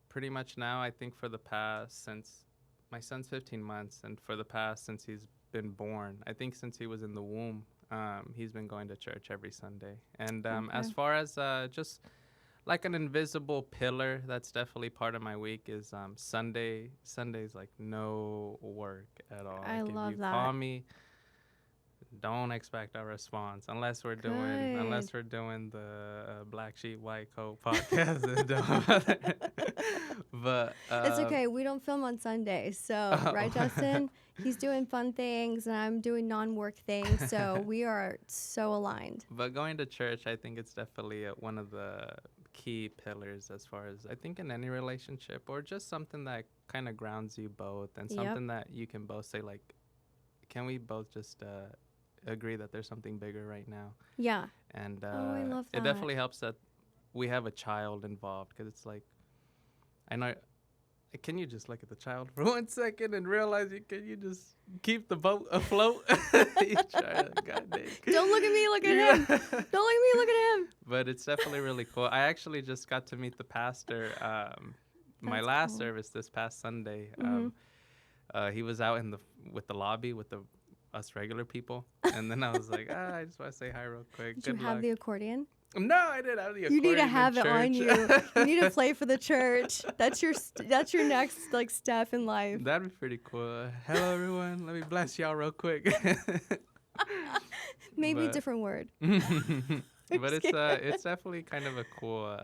Speaker 2: pretty much now, I think for the past, since my son's 15 months, and for the past, since he's been born. I think since he was in the womb, he's been going to church every Sunday. And as
Speaker 1: Okay.
Speaker 2: far as just like an invisible pillar, that's definitely part of my week is Sunday's like no work at all.
Speaker 1: I
Speaker 2: Like if you
Speaker 1: love
Speaker 2: call
Speaker 1: that.
Speaker 2: me, don't expect a response
Speaker 1: Good.
Speaker 2: unless we're doing the Black Sheep White Coat podcast. And don't but
Speaker 1: It's okay. We don't film on Sundays. So, right, Justin? He's doing fun things and I'm doing non-work things. So, we are so aligned.
Speaker 2: but going to church, I think it's definitely one of the key pillars as far as I think in any relationship or just something that kind of grounds you both and
Speaker 1: Yep.
Speaker 2: something that you can both say like, can we both just agree that there's something bigger right now?
Speaker 1: Yeah.
Speaker 2: And
Speaker 1: Oh, I love
Speaker 2: it
Speaker 1: that.
Speaker 2: definitely helps that we have a child involved because it's like, I know. Can you just look at the child for 1 second and realize can you just keep the boat afloat? You try to, God dang.
Speaker 1: Don't look at me, look at him. Don't look at me, look at him.
Speaker 2: But it's definitely really cool. I actually just got to meet the pastor. My
Speaker 1: That's
Speaker 2: last
Speaker 1: cool.
Speaker 2: service this past Sunday.
Speaker 1: Mhm.
Speaker 2: He was out in with the lobby with us regular people, and then I was like, I just want to say hi real quick.
Speaker 1: Did
Speaker 2: Good
Speaker 1: you have
Speaker 2: luck.
Speaker 1: the accordion?
Speaker 2: No, I didn't have the accordion.
Speaker 1: You need to have
Speaker 2: in
Speaker 1: it on
Speaker 2: church.
Speaker 1: you. You need to play for the church. That's your next like step in life.
Speaker 2: That'd be pretty cool. Hello, everyone. Let me bless y'all real quick.
Speaker 1: Maybe a
Speaker 2: But-
Speaker 1: different word.
Speaker 2: But
Speaker 1: just
Speaker 2: it's definitely kind of a cool.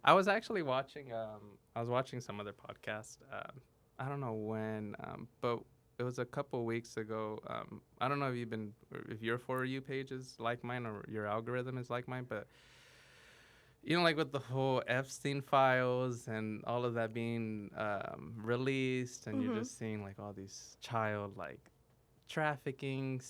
Speaker 2: I was actually watching. I was watching some other podcast. I don't know when, but it was a couple weeks ago. I don't know if your For You page is like mine or your algorithm is like mine, but like with the whole Epstein files and all of that being released, and you're just seeing like all these child like trafficking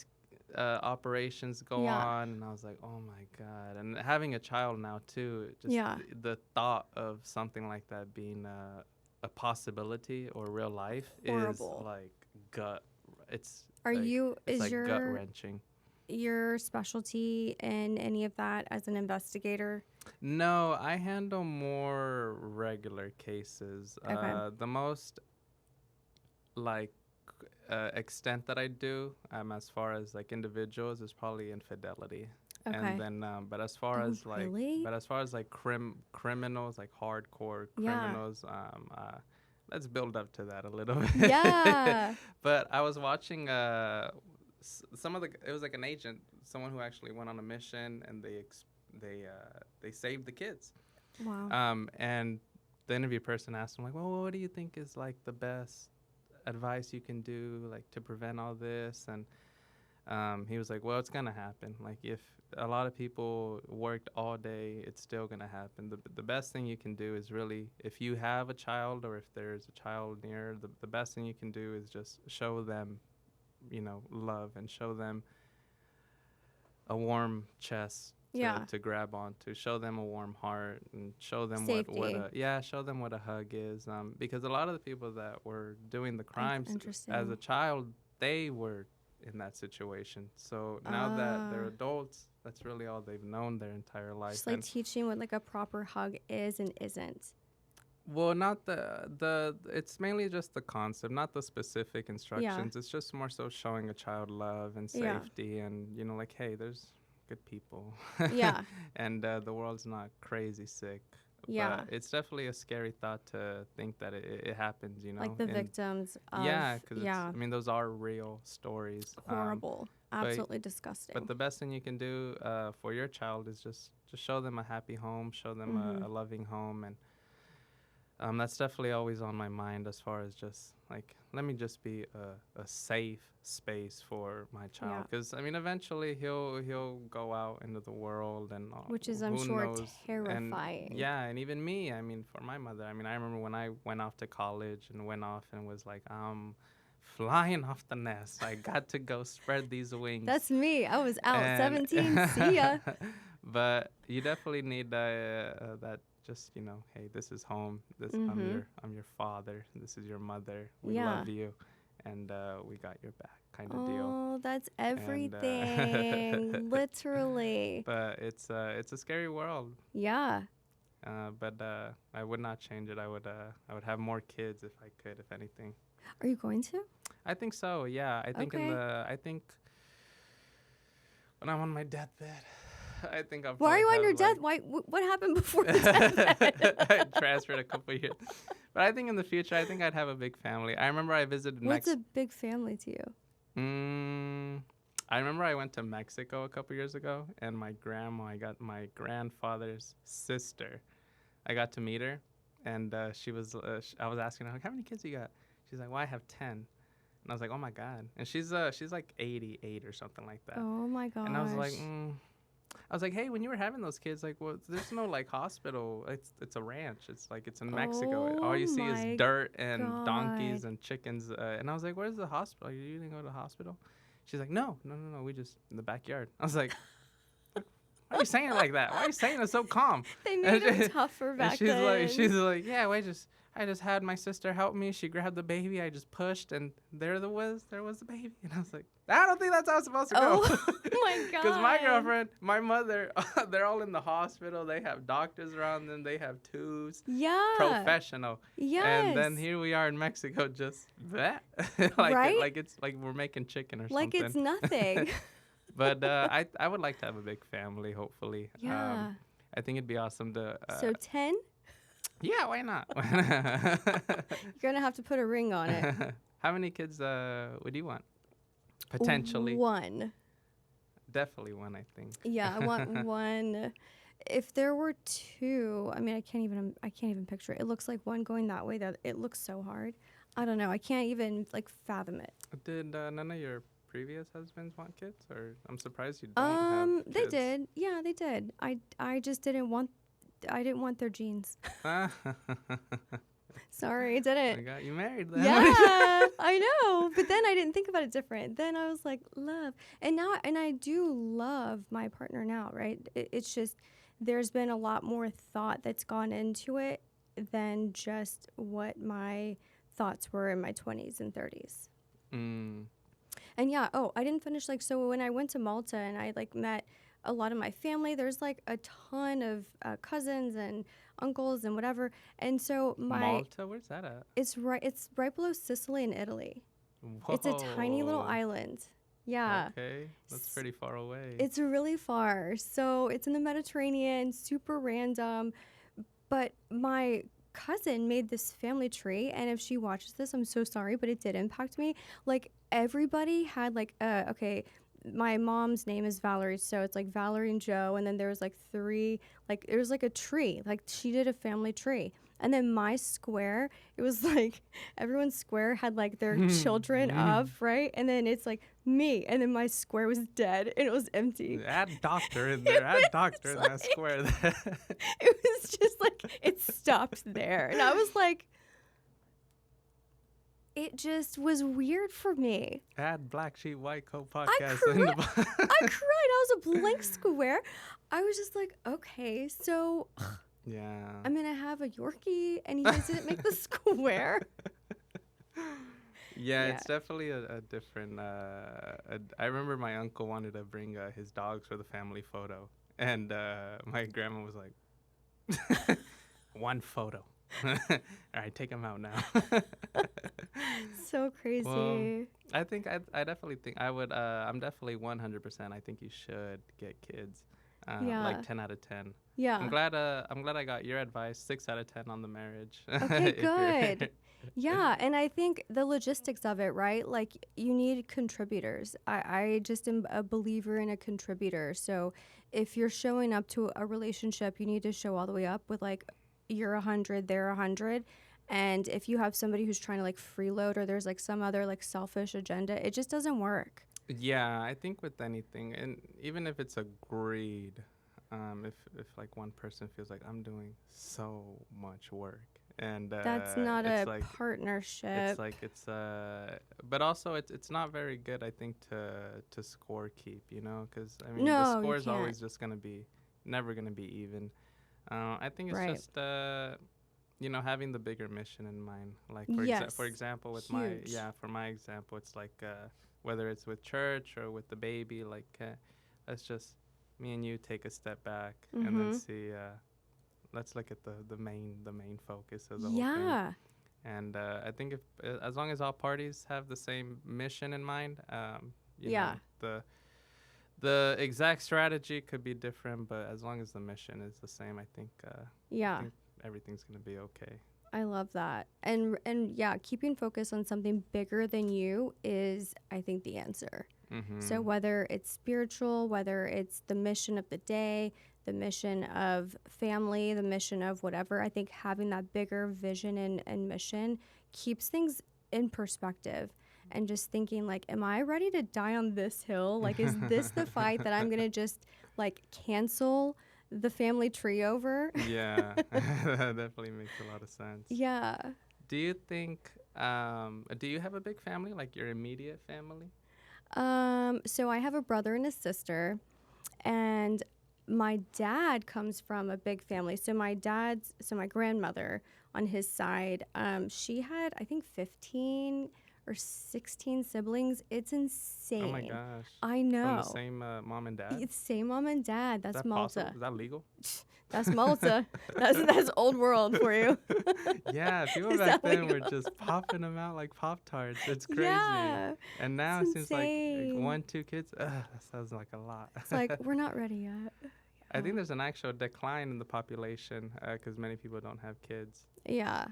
Speaker 2: operations go on, and I was like, oh my God. And having a child now too, the thought of something like that being a possibility or real life
Speaker 1: Horrible.
Speaker 2: is like gut. It's
Speaker 1: Is
Speaker 2: like
Speaker 1: your
Speaker 2: gut wrenching.
Speaker 1: your specialty in any of that as an investigator?
Speaker 2: No, I handle more regular cases.
Speaker 1: Okay.
Speaker 2: The most like extent that I do, as far as like individuals, is probably infidelity.
Speaker 1: Okay.
Speaker 2: And then, but as far as like,
Speaker 1: really?
Speaker 2: criminals, like hardcore
Speaker 1: Yeah.
Speaker 2: criminals, let's build up to that a little bit.
Speaker 1: Yeah.
Speaker 2: But I was watching it was like an agent, someone who actually went on a mission, and they saved the kids.
Speaker 1: Wow.
Speaker 2: And the interview person asked him like, well, what do you think is like the best advice you can do like to prevent all this? And he was like, well, it's gonna happen. Like if a lot of people worked all day, it's still gonna happen. The best thing you can do is really, if you have a child or if there's a child near, the best thing you can do is just show them, love, and show them a warm chest to grab onto, show them a warm heart, and show them show them what a hug is. Because a lot of the people that were doing the crimes as a child, they were in that situation. So now that they're adults, that's really all they've known their entire life.
Speaker 1: Just like teaching what like a proper hug is and isn't.
Speaker 2: Well, not it's mainly just the concept, not the specific instructions.
Speaker 1: Yeah.
Speaker 2: It's just more so showing a child love and safety, and like, hey, there's good people.
Speaker 1: Yeah.
Speaker 2: And the world's not crazy sick.
Speaker 1: Yeah.
Speaker 2: But it's definitely a scary thought to think that it happens,
Speaker 1: Like the victims of...
Speaker 2: Yeah, because those are real stories.
Speaker 1: Horrible. Absolutely disgusting.
Speaker 2: But the best thing you can do for your child is just show them a happy home, show them a loving home, and that's definitely always on my mind as far as just like, let me just be a safe space for my child. Because eventually he'll go out into the world, and
Speaker 1: which is, I'm sure, terrifying.
Speaker 2: And even me, for my mother, I remember when I went off to college and went off and was like, flying off the nest, I got to go spread these wings.
Speaker 1: That's me. I was out 17. See ya.
Speaker 2: But you definitely need that. Just, hey, this is home. I'm your father. This is your mother. We love you, and we got your back, kind of deal.
Speaker 1: Oh, that's everything. Literally.
Speaker 2: But it's a scary world.
Speaker 1: Yeah.
Speaker 2: But I would not change it. I would have more kids if I could, if anything.
Speaker 1: Are you going to?
Speaker 2: I think so. Yeah, I think
Speaker 1: Okay.
Speaker 2: I think when I'm on my deathbed, I think I'll
Speaker 1: Why are
Speaker 2: probably
Speaker 1: you on
Speaker 2: have
Speaker 1: your death?
Speaker 2: like
Speaker 1: Why? What happened before your deathbed?
Speaker 2: I transferred a couple years. But I think in the future, I think I'd have a big family. I remember I visited
Speaker 1: What's a
Speaker 2: Mexico.
Speaker 1: big family to you?
Speaker 2: I remember I went to Mexico a couple years ago, and my grandma, I got my grandfather's sister. I got to meet her, and I was asking her, like, how many kids you got? She's like, well, I have 10. And I was like, oh my God. And she's like 88 or something like that.
Speaker 1: Oh my
Speaker 2: And I was like,
Speaker 1: gosh.
Speaker 2: I was like, hey, when you were having those kids, like, well, there's no like hospital. It's a ranch. It's like it's in Mexico. All
Speaker 1: Oh
Speaker 2: you see is
Speaker 1: my
Speaker 2: dirt and donkeys
Speaker 1: God.
Speaker 2: and chickens. And I was like, where's the hospital? You didn't go to the hospital? She's like, no. We just in the backyard. I was like, why are you saying it like that? Why are you saying it so calm?
Speaker 1: They made them tougher
Speaker 2: And
Speaker 1: back
Speaker 2: she's
Speaker 1: then.
Speaker 2: like, yeah, I just had my sister help me. She grabbed the baby. I just pushed, and there was the baby. And I was like, I don't think that's how it's supposed to go.
Speaker 1: Oh my God.
Speaker 2: Because my girlfriend, my mother, they're all in the hospital. They have doctors around them. They have tubes.
Speaker 1: Yeah.
Speaker 2: Professional.
Speaker 1: Yes.
Speaker 2: And then here we are in Mexico, just that.
Speaker 1: Right?
Speaker 2: Like it's like we're making chicken or
Speaker 1: Like
Speaker 2: something.
Speaker 1: it's nothing.
Speaker 2: But I would like to have a big family, hopefully.
Speaker 1: Yeah.
Speaker 2: I think it'd be awesome to.
Speaker 1: So 10?
Speaker 2: Yeah, why not?
Speaker 1: You're going to have to put a ring on it.
Speaker 2: How many kids would you want? Potentially.
Speaker 1: One.
Speaker 2: Definitely one, I think.
Speaker 1: Yeah, I want one. If there were two, I mean, I can't even picture it. It looks like one going that way. That it looks so hard. I don't know. I can't even like fathom it.
Speaker 2: Did none of your previous husbands want kids, or I'm surprised you don't have kids.
Speaker 1: They did. Yeah, they did. I just didn't want. I didn't want their genes. Sorry, I didn't.
Speaker 2: I got you married then.
Speaker 1: Yeah, I know. But then I didn't think about it different. Then I was like, love. And I do love my partner now, right? It's just there's been a lot more thought that's gone into it than just what my thoughts were in my 20s and 30s. And yeah, I didn't finish, like, so when I went to Malta and I, like, met a lot of my family, there's, like, a ton of cousins and uncles and whatever. And so
Speaker 2: Malta, where's that at?
Speaker 1: It's right below Sicily in Italy.
Speaker 2: Whoa.
Speaker 1: It's a tiny little island. Yeah.
Speaker 2: Okay, that's pretty far away.
Speaker 1: It's really far. So it's in the Mediterranean, super random. But my cousin made this family tree, and if she watches this, I'm so sorry, but it did impact me. Like, everybody had, like, okay, my mom's name is Valerie, so it's like Valerie and Joe, and then there was like three, like it was like a tree, like she did a family tree. And then my square, it was like everyone's square had like their children up, right? And then it's like me, and then my square was dead and it was empty.
Speaker 2: Add doctor in there. Add doctor in that square there.
Speaker 1: It was just like it stopped there. And I was like, it just was weird for me.
Speaker 2: Add Black Sheep White Coat podcast.
Speaker 1: I cried. I was a blank square. I was just like, okay, so
Speaker 2: yeah.
Speaker 1: I'm going to have a Yorkie, and you guys didn't make the square.
Speaker 2: Yeah, it's definitely a different. I remember my uncle wanted to bring his dogs for the family photo, and my grandma was like, one photo. All right, take them out now.
Speaker 1: So crazy.
Speaker 2: Well, I think I definitely think I would. I'm definitely 100%. I think you should get kids. Like 10 out of 10.
Speaker 1: Yeah.
Speaker 2: I'm glad I got your advice. 6 out of 10 on the marriage.
Speaker 1: Okay, good. Yeah, and I think the logistics of it, right? Like, you need contributors. I just am a believer in a contributor. So if you're showing up to a relationship, you need to show all the way up with, like, you're 100, they're 100. And if you have somebody who's trying to, like, freeload, or there's, like, some other, like, selfish agenda, it just doesn't work.
Speaker 2: Yeah, I think with anything, and even if it's agreed, if like one person feels like I'm doing so much work, and
Speaker 1: that's not a
Speaker 2: like,
Speaker 1: partnership.
Speaker 2: But also it's not very good, I think, to score keep, because I mean the score is always just never gonna be even. I think it's just having the bigger mission in mind. Like for example, with for my example, it's like whether it's with church or with the baby, like let's just me and you take a step back and then see. Let's look at the main focus of the whole thing. And I think if as long as all parties have the same mission in mind, you
Speaker 1: Yeah.
Speaker 2: know, the exact strategy could be different, but as long as the mission is the same,
Speaker 1: Yeah.
Speaker 2: I think everything's gonna be okay.
Speaker 1: I love that. And yeah, keeping focus on something bigger than you is, I think, the answer. So whether it's spiritual, whether it's the mission of the day, the mission of family, the mission of whatever, I think having that bigger vision and mission keeps things in perspective. And just thinking like, am I ready to die on this hill? Like, is this the fight that I'm going to just like cancel the family tree over?
Speaker 2: Yeah, that definitely makes a lot of sense.
Speaker 1: Yeah.
Speaker 2: Do you think, do you have a big family, like your immediate family?
Speaker 1: So I have a brother and a sister, and my dad comes from a big family. So my grandmother on his side, she had, I think, 15 or 16 siblings. It's insane.
Speaker 2: Oh my gosh.
Speaker 1: I know.
Speaker 2: From the same mom and dad?
Speaker 1: It's same mom and dad. That's
Speaker 2: Is that
Speaker 1: Malta.
Speaker 2: possible? Is that legal?
Speaker 1: That's Malta. that's old world for you.
Speaker 2: Yeah, people
Speaker 1: Is
Speaker 2: back
Speaker 1: that
Speaker 2: then were
Speaker 1: legal?
Speaker 2: just popping them out like Pop-Tarts. It's crazy.
Speaker 1: Yeah.
Speaker 2: And now
Speaker 1: It's
Speaker 2: it seems like
Speaker 1: insane.
Speaker 2: 1, 2 kids. That sounds like a lot.
Speaker 1: It's like, we're not ready yet.
Speaker 2: I think there's an actual decline in the population because many people don't have kids.
Speaker 1: Yeah.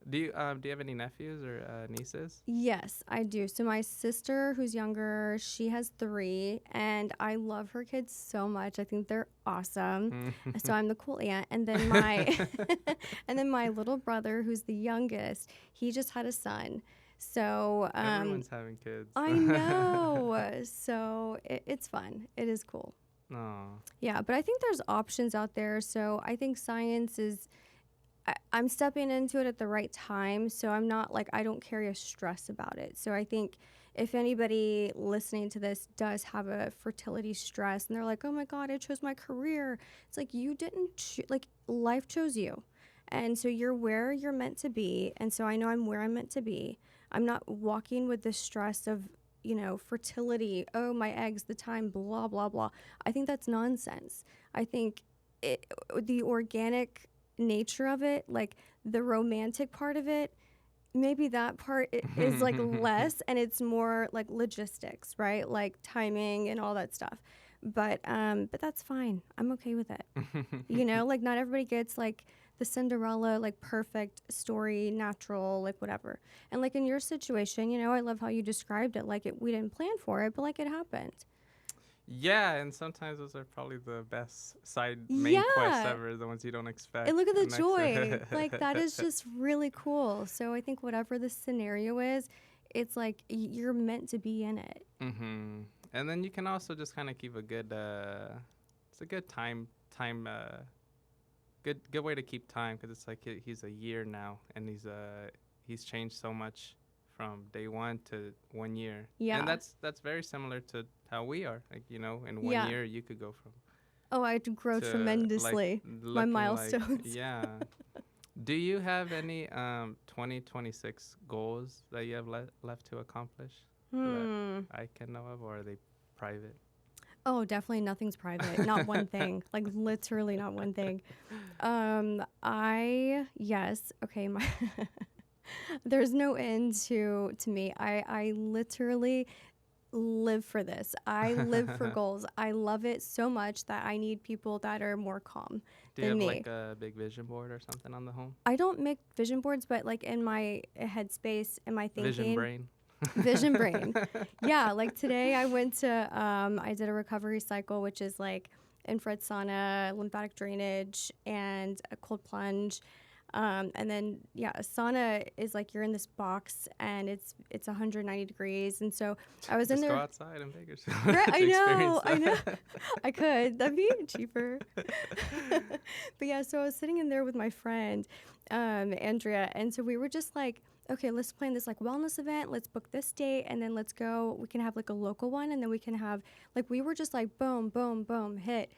Speaker 2: Do you have any nephews or nieces?
Speaker 1: Yes, I do. So my sister, who's younger, she has 3, and I love her kids so much. I think they're awesome. So I'm the cool aunt. And then my little brother, who's the youngest, he just had a son. So
Speaker 2: Everyone's having kids.
Speaker 1: I know. So it's fun. It is cool.
Speaker 2: Oh.
Speaker 1: Yeah, but I think there's options out there. So I think science is. I'm stepping into it at the right time, so I'm not like, I don't carry a stress about it. So I think if anybody listening to this does have a fertility stress and they're like, oh my God, I chose my career. It's like, you didn't, like, life chose you. And so you're where you're meant to be. And so I know I'm where I'm meant to be. I'm not walking with the stress of, fertility. Oh, my eggs, the time, blah, blah, blah. I think that's nonsense. I think the organic nature of it, like the romantic part of it, maybe that part is like less, and it's more like logistics, right? Like timing and all that stuff. But that's fine. I'm okay with it. Like not everybody gets like the Cinderella, like perfect story, natural, like whatever. And like in your situation, I love how you described it. Like we didn't plan for it, but like it happened.
Speaker 2: Yeah, and sometimes those are probably the best main quests ever, the ones you don't expect.
Speaker 1: And look at the joy. Like, that is just really cool. So I think whatever the scenario is, it's like you're meant to be in it.
Speaker 2: Mm-hmm. And then you can also just kind of keep a good, it's a good good way to keep time, because it's like he's a year now, and he's changed so much from day 1 to 1 year.
Speaker 1: Yeah.
Speaker 2: And that's very similar to how we are. Like, in 1 year you could go from.
Speaker 1: Oh, I had to grow tremendously. My milestones.
Speaker 2: Yeah. Do you have any 2026 goals that you have left to accomplish that I can know of, or are they private?
Speaker 1: Oh, definitely nothing's private. Not one thing. Like literally not one thing. Okay, there's no end to me. I literally live for this. I live for goals. I love it so much that I need people that are more calm than me.
Speaker 2: Do you have like a big vision board or something on the home?
Speaker 1: I don't make vision boards, but like in my headspace, in my thinking.
Speaker 2: Vision brain.
Speaker 1: Vision brain. Yeah, like today I went to, I did a recovery cycle, which is like infrared sauna, lymphatic drainage, and a cold plunge. And then, a sauna is like you're in this box and it's 190 degrees. And so I was in there.
Speaker 2: Just go outside in Vegas.
Speaker 1: Right, I know. I could. That'd be cheaper. But yeah, so I was sitting in there with my friend, Andrea. And so we were just like, okay, let's plan this like wellness event. Let's book this date, and then let's go. We can have like a local one, and then we can have like, we were just like boom, boom, boom, hit.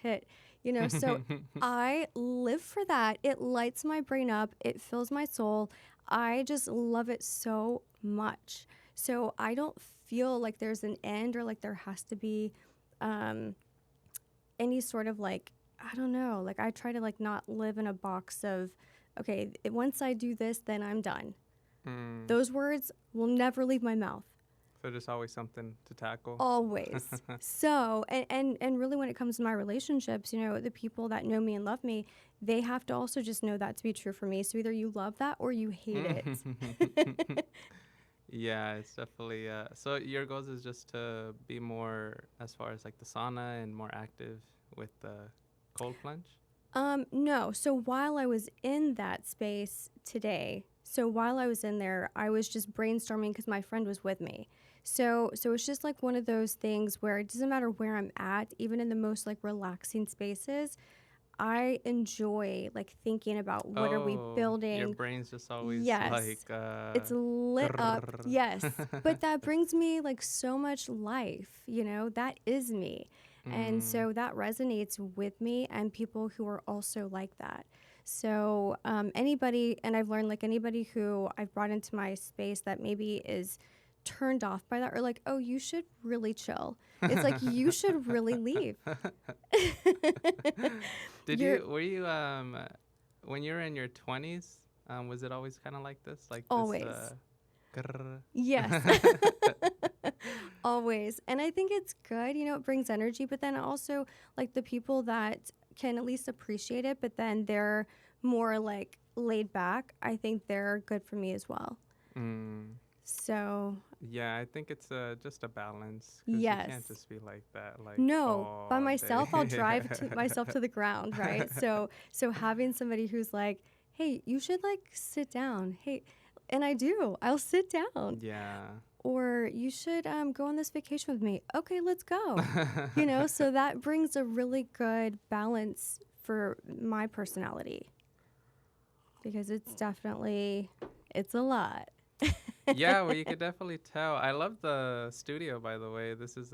Speaker 1: So I live for that. It lights my brain up. It fills my soul. I just love it so much. So I don't feel like there's an end, or like there has to be any sort of like, I don't know, like I try to like not live in a box of, okay, once I do this, then I'm done.
Speaker 2: Mm.
Speaker 1: Those words will never leave my mouth.
Speaker 2: So there's always something to tackle.
Speaker 1: Always. So, and really when it comes to my relationships, you know, the people that know me and love me, they have to also just know that to be true for me. So either you love that or you hate it.
Speaker 2: Yeah, it's definitely. So your goals is just to be more as far as like the sauna and more active with the cold plunge?
Speaker 1: No. So while I was in that space today, so while I was in there, I was just brainstorming because my friend was with me. So it's just like one of those things where it doesn't matter where I'm at, even in the most like relaxing spaces, I enjoy like thinking about what are we
Speaker 2: Your
Speaker 1: building.
Speaker 2: brain's just always like
Speaker 1: Yes. It's lit up.
Speaker 2: grrr.
Speaker 1: Yes. But that brings me like so much life, you know, that is me. And
Speaker 2: Mm.
Speaker 1: so that resonates with me and people who are also like that. So anybody, and I've learned like anybody who I've brought into my space that maybe is turned off by that or like, oh, you should really chill. It's like, you should really leave.
Speaker 2: Were you when you were in your 20s, was it always kind of like this? Like this
Speaker 1: Always.
Speaker 2: grrr?
Speaker 1: Yes. Always. And I think it's good, you know, it brings energy, but then also like the people that can at least appreciate it, but then they're more like laid back, I think they're good for me as well.
Speaker 2: Mm.
Speaker 1: So,
Speaker 2: Yeah, I think it's just a balance because you can't
Speaker 1: yes.
Speaker 2: just be like that like
Speaker 1: No, by
Speaker 2: all
Speaker 1: myself, I'll drive to
Speaker 2: day.
Speaker 1: myself to the ground, right? So having somebody who's like, "Hey, you should like sit down." Hey, and I do. I'll sit down.
Speaker 2: Yeah.
Speaker 1: Or you should go on this vacation with me. Okay, let's go. You know, so that brings a really good balance for my personality because it's definitely it's a lot.
Speaker 2: Yeah, well, you could definitely tell. I love the studio, by the way. This is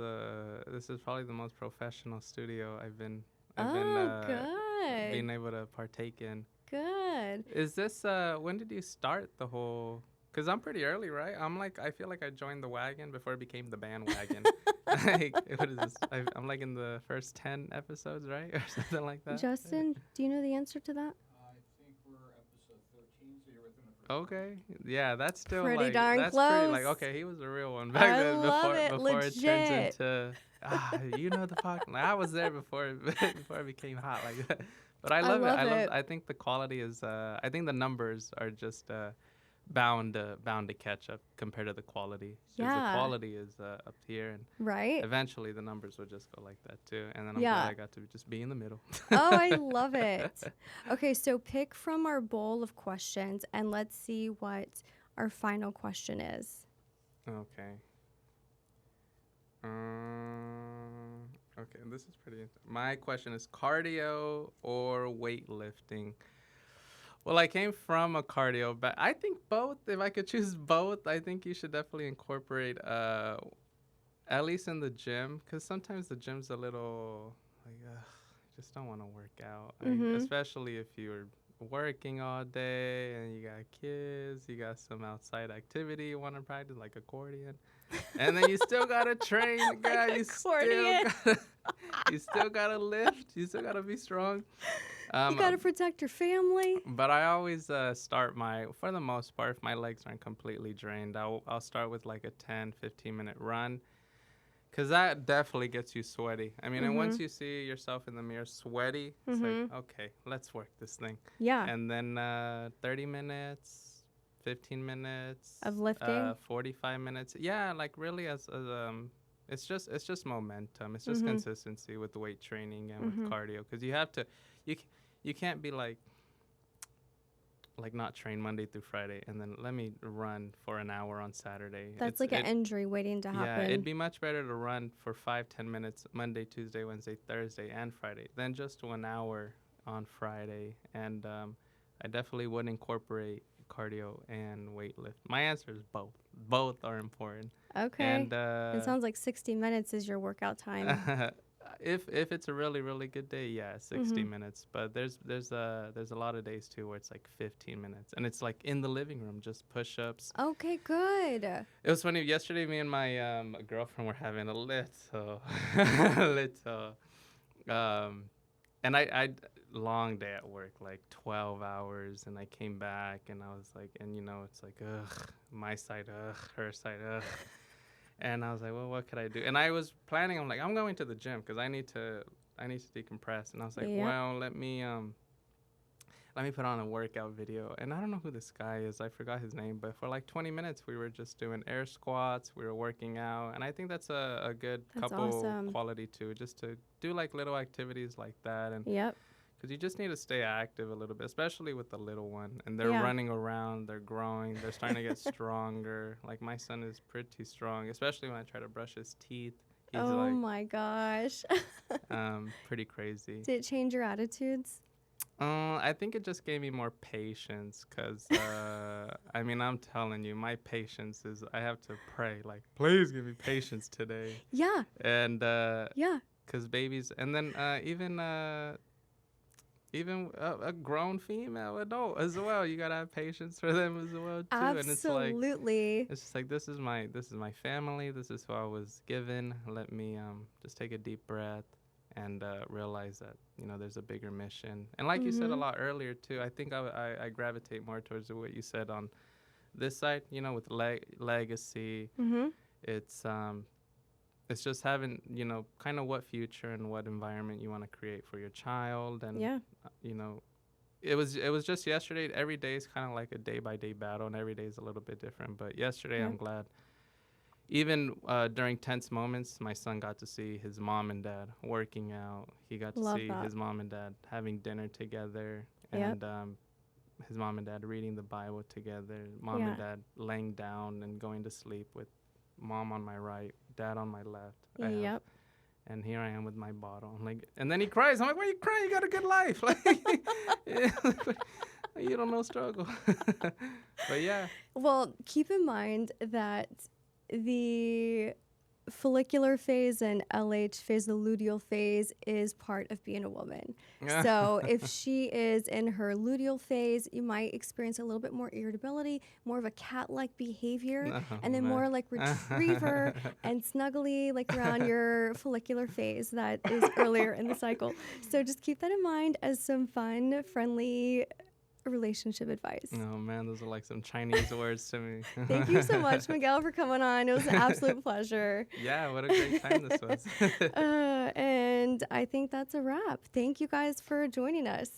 Speaker 2: probably the most professional studio I've been
Speaker 1: Oh, good.
Speaker 2: being able to partake in.
Speaker 1: Good.
Speaker 2: Is this when did you start the whole? Because I'm pretty early, right? I'm like I feel like I joined the wagon before it became the bandwagon. Like what is this? I'm like in the first 10 episodes, right, or something like that.
Speaker 1: Justin, do you know the answer to that?
Speaker 3: I think we're episode 13, so you're within the first 20.
Speaker 2: Okay, yeah, that's still
Speaker 1: Pretty
Speaker 2: like
Speaker 1: darn
Speaker 2: that's pretty like
Speaker 1: close.
Speaker 2: okay. He was a real one back
Speaker 1: I
Speaker 2: then
Speaker 1: love it.
Speaker 2: before it turns
Speaker 1: Legit.
Speaker 2: into you know the fuck. Like, I was there before before it became hot like that. But I
Speaker 1: I
Speaker 2: love it.
Speaker 1: love it.
Speaker 2: I think the quality is. I think the numbers are just bound to catch up compared to the quality. Because the
Speaker 1: Yeah.
Speaker 2: quality is up here, and
Speaker 1: Right?
Speaker 2: eventually the numbers will just go like that too. And then I'm
Speaker 1: Yeah.
Speaker 2: glad I got to just be in the middle.
Speaker 1: Oh, I love it. Okay, so pick from our bowl of questions and let's see what our final question is.
Speaker 2: Okay. Okay, this is pretty. My question is cardio or weightlifting? Well, I came from a cardio, but I think both. If I could choose both, I think you should definitely incorporate, at least in the gym, because sometimes the gym's a little like, I just don't want to work out, especially if you're working all day and you got kids, you got some outside activity you want to practice, like accordion. And then you still gotta train, guy.
Speaker 1: Like
Speaker 2: You still gotta lift. You still gotta be strong.
Speaker 1: You got to protect your family.
Speaker 2: But I always start for the most part, if my legs aren't completely drained, I'll start with like a 10, 15-minute run. Because that definitely gets you sweaty. I mean, and once you see yourself in the mirror sweaty, it's like, okay, let's work this thing.
Speaker 1: Yeah.
Speaker 2: And then 30 minutes, 15 minutes.
Speaker 1: Of lifting?
Speaker 2: 45 minutes. Yeah, like really it's just momentum. It's just consistency with the weight training and with cardio. Because you have to, you can't be like not train Monday through Friday and then let me run for an hour on Saturday.
Speaker 1: That's like an injury waiting to happen.
Speaker 2: Yeah, it'd be much better to run for 5-10 minutes Monday, Tuesday, Wednesday, Thursday, and Friday than just 1 hour on Friday. And I definitely would incorporate cardio and weightlift. My answer is both. Both are important.
Speaker 1: Okay.
Speaker 2: And
Speaker 1: it sounds like 60 minutes is your workout time.
Speaker 2: if it's a really really good day, yeah, 60 minutes. But there's a lot of days too where it's like 15 minutes, and it's like in the living room, just push-ups.
Speaker 1: Okay, good.
Speaker 2: It was funny. Yesterday, me and my girlfriend were having a little, and I long day at work, like 12 hours, and I came back, and I was like, and it's like, ugh, my side, ugh, her side, ugh. And I was like, well, what could I do? And I was planning on, like, I'm going to the gym because I need to decompress. And I was like, well, let me put on a workout video. And I don't know who this guy is. I forgot his name. But for like 20 minutes, we were just doing air squats. We were working out. And I think that's a good quality too, just to do like little activities like that. And because you just need to stay active a little bit, especially with the little one. And they're running around, they're growing, they're starting to get stronger. Like my son is pretty strong, especially when I try to brush his teeth. He's
Speaker 1: my gosh.
Speaker 2: Pretty crazy.
Speaker 1: Did it change your attitudes?
Speaker 2: I think it just gave me more patience because, I mean, I'm telling you, my patience is, I have to pray, like, please give me patience today.
Speaker 1: Yeah.
Speaker 2: And, because babies, and then even a grown female adult as well. You gotta have patience for them as well too.
Speaker 1: Absolutely.
Speaker 2: And it's just like this is my family. This is who I was given. Let me just take a deep breath and realize that there's a bigger mission. And like you said a lot earlier too, I think I gravitate more towards what you said on this side. With legacy. It's just having, kind of what future and what environment you want to create for your child. And, it was just yesterday. Every day is kind of like a day-by-day battle, and every day is a little bit different. But yesterday, I'm glad. Even during tense moments, my son got to see his mom and dad working out. He got to see his mom and dad having dinner together. And his mom and dad reading the Bible together. Mom and dad laying down and going to sleep with mom on my right, dad on my left. And here I am with my bottle. I'm like, and then he cries. I'm like, why are you crying? You got a good life. Like, you don't know struggle. But yeah.
Speaker 1: Well, keep in mind that the follicular phase and LH phase, the luteal phase, is part of being a woman. So if she is in her luteal phase, you might experience a little bit more irritability, more of a cat-like behavior, and then more like retriever and snuggly, like around your follicular phase that is earlier in the cycle. So just keep that in mind as some fun, friendly relationship advice.
Speaker 2: Oh man, those are like some Chinese words to me.
Speaker 1: Thank you so much, Miguel, for coming on. It was an absolute pleasure.
Speaker 2: Yeah, what a great time this was.
Speaker 1: And I think that's a wrap. Thank you guys for joining us.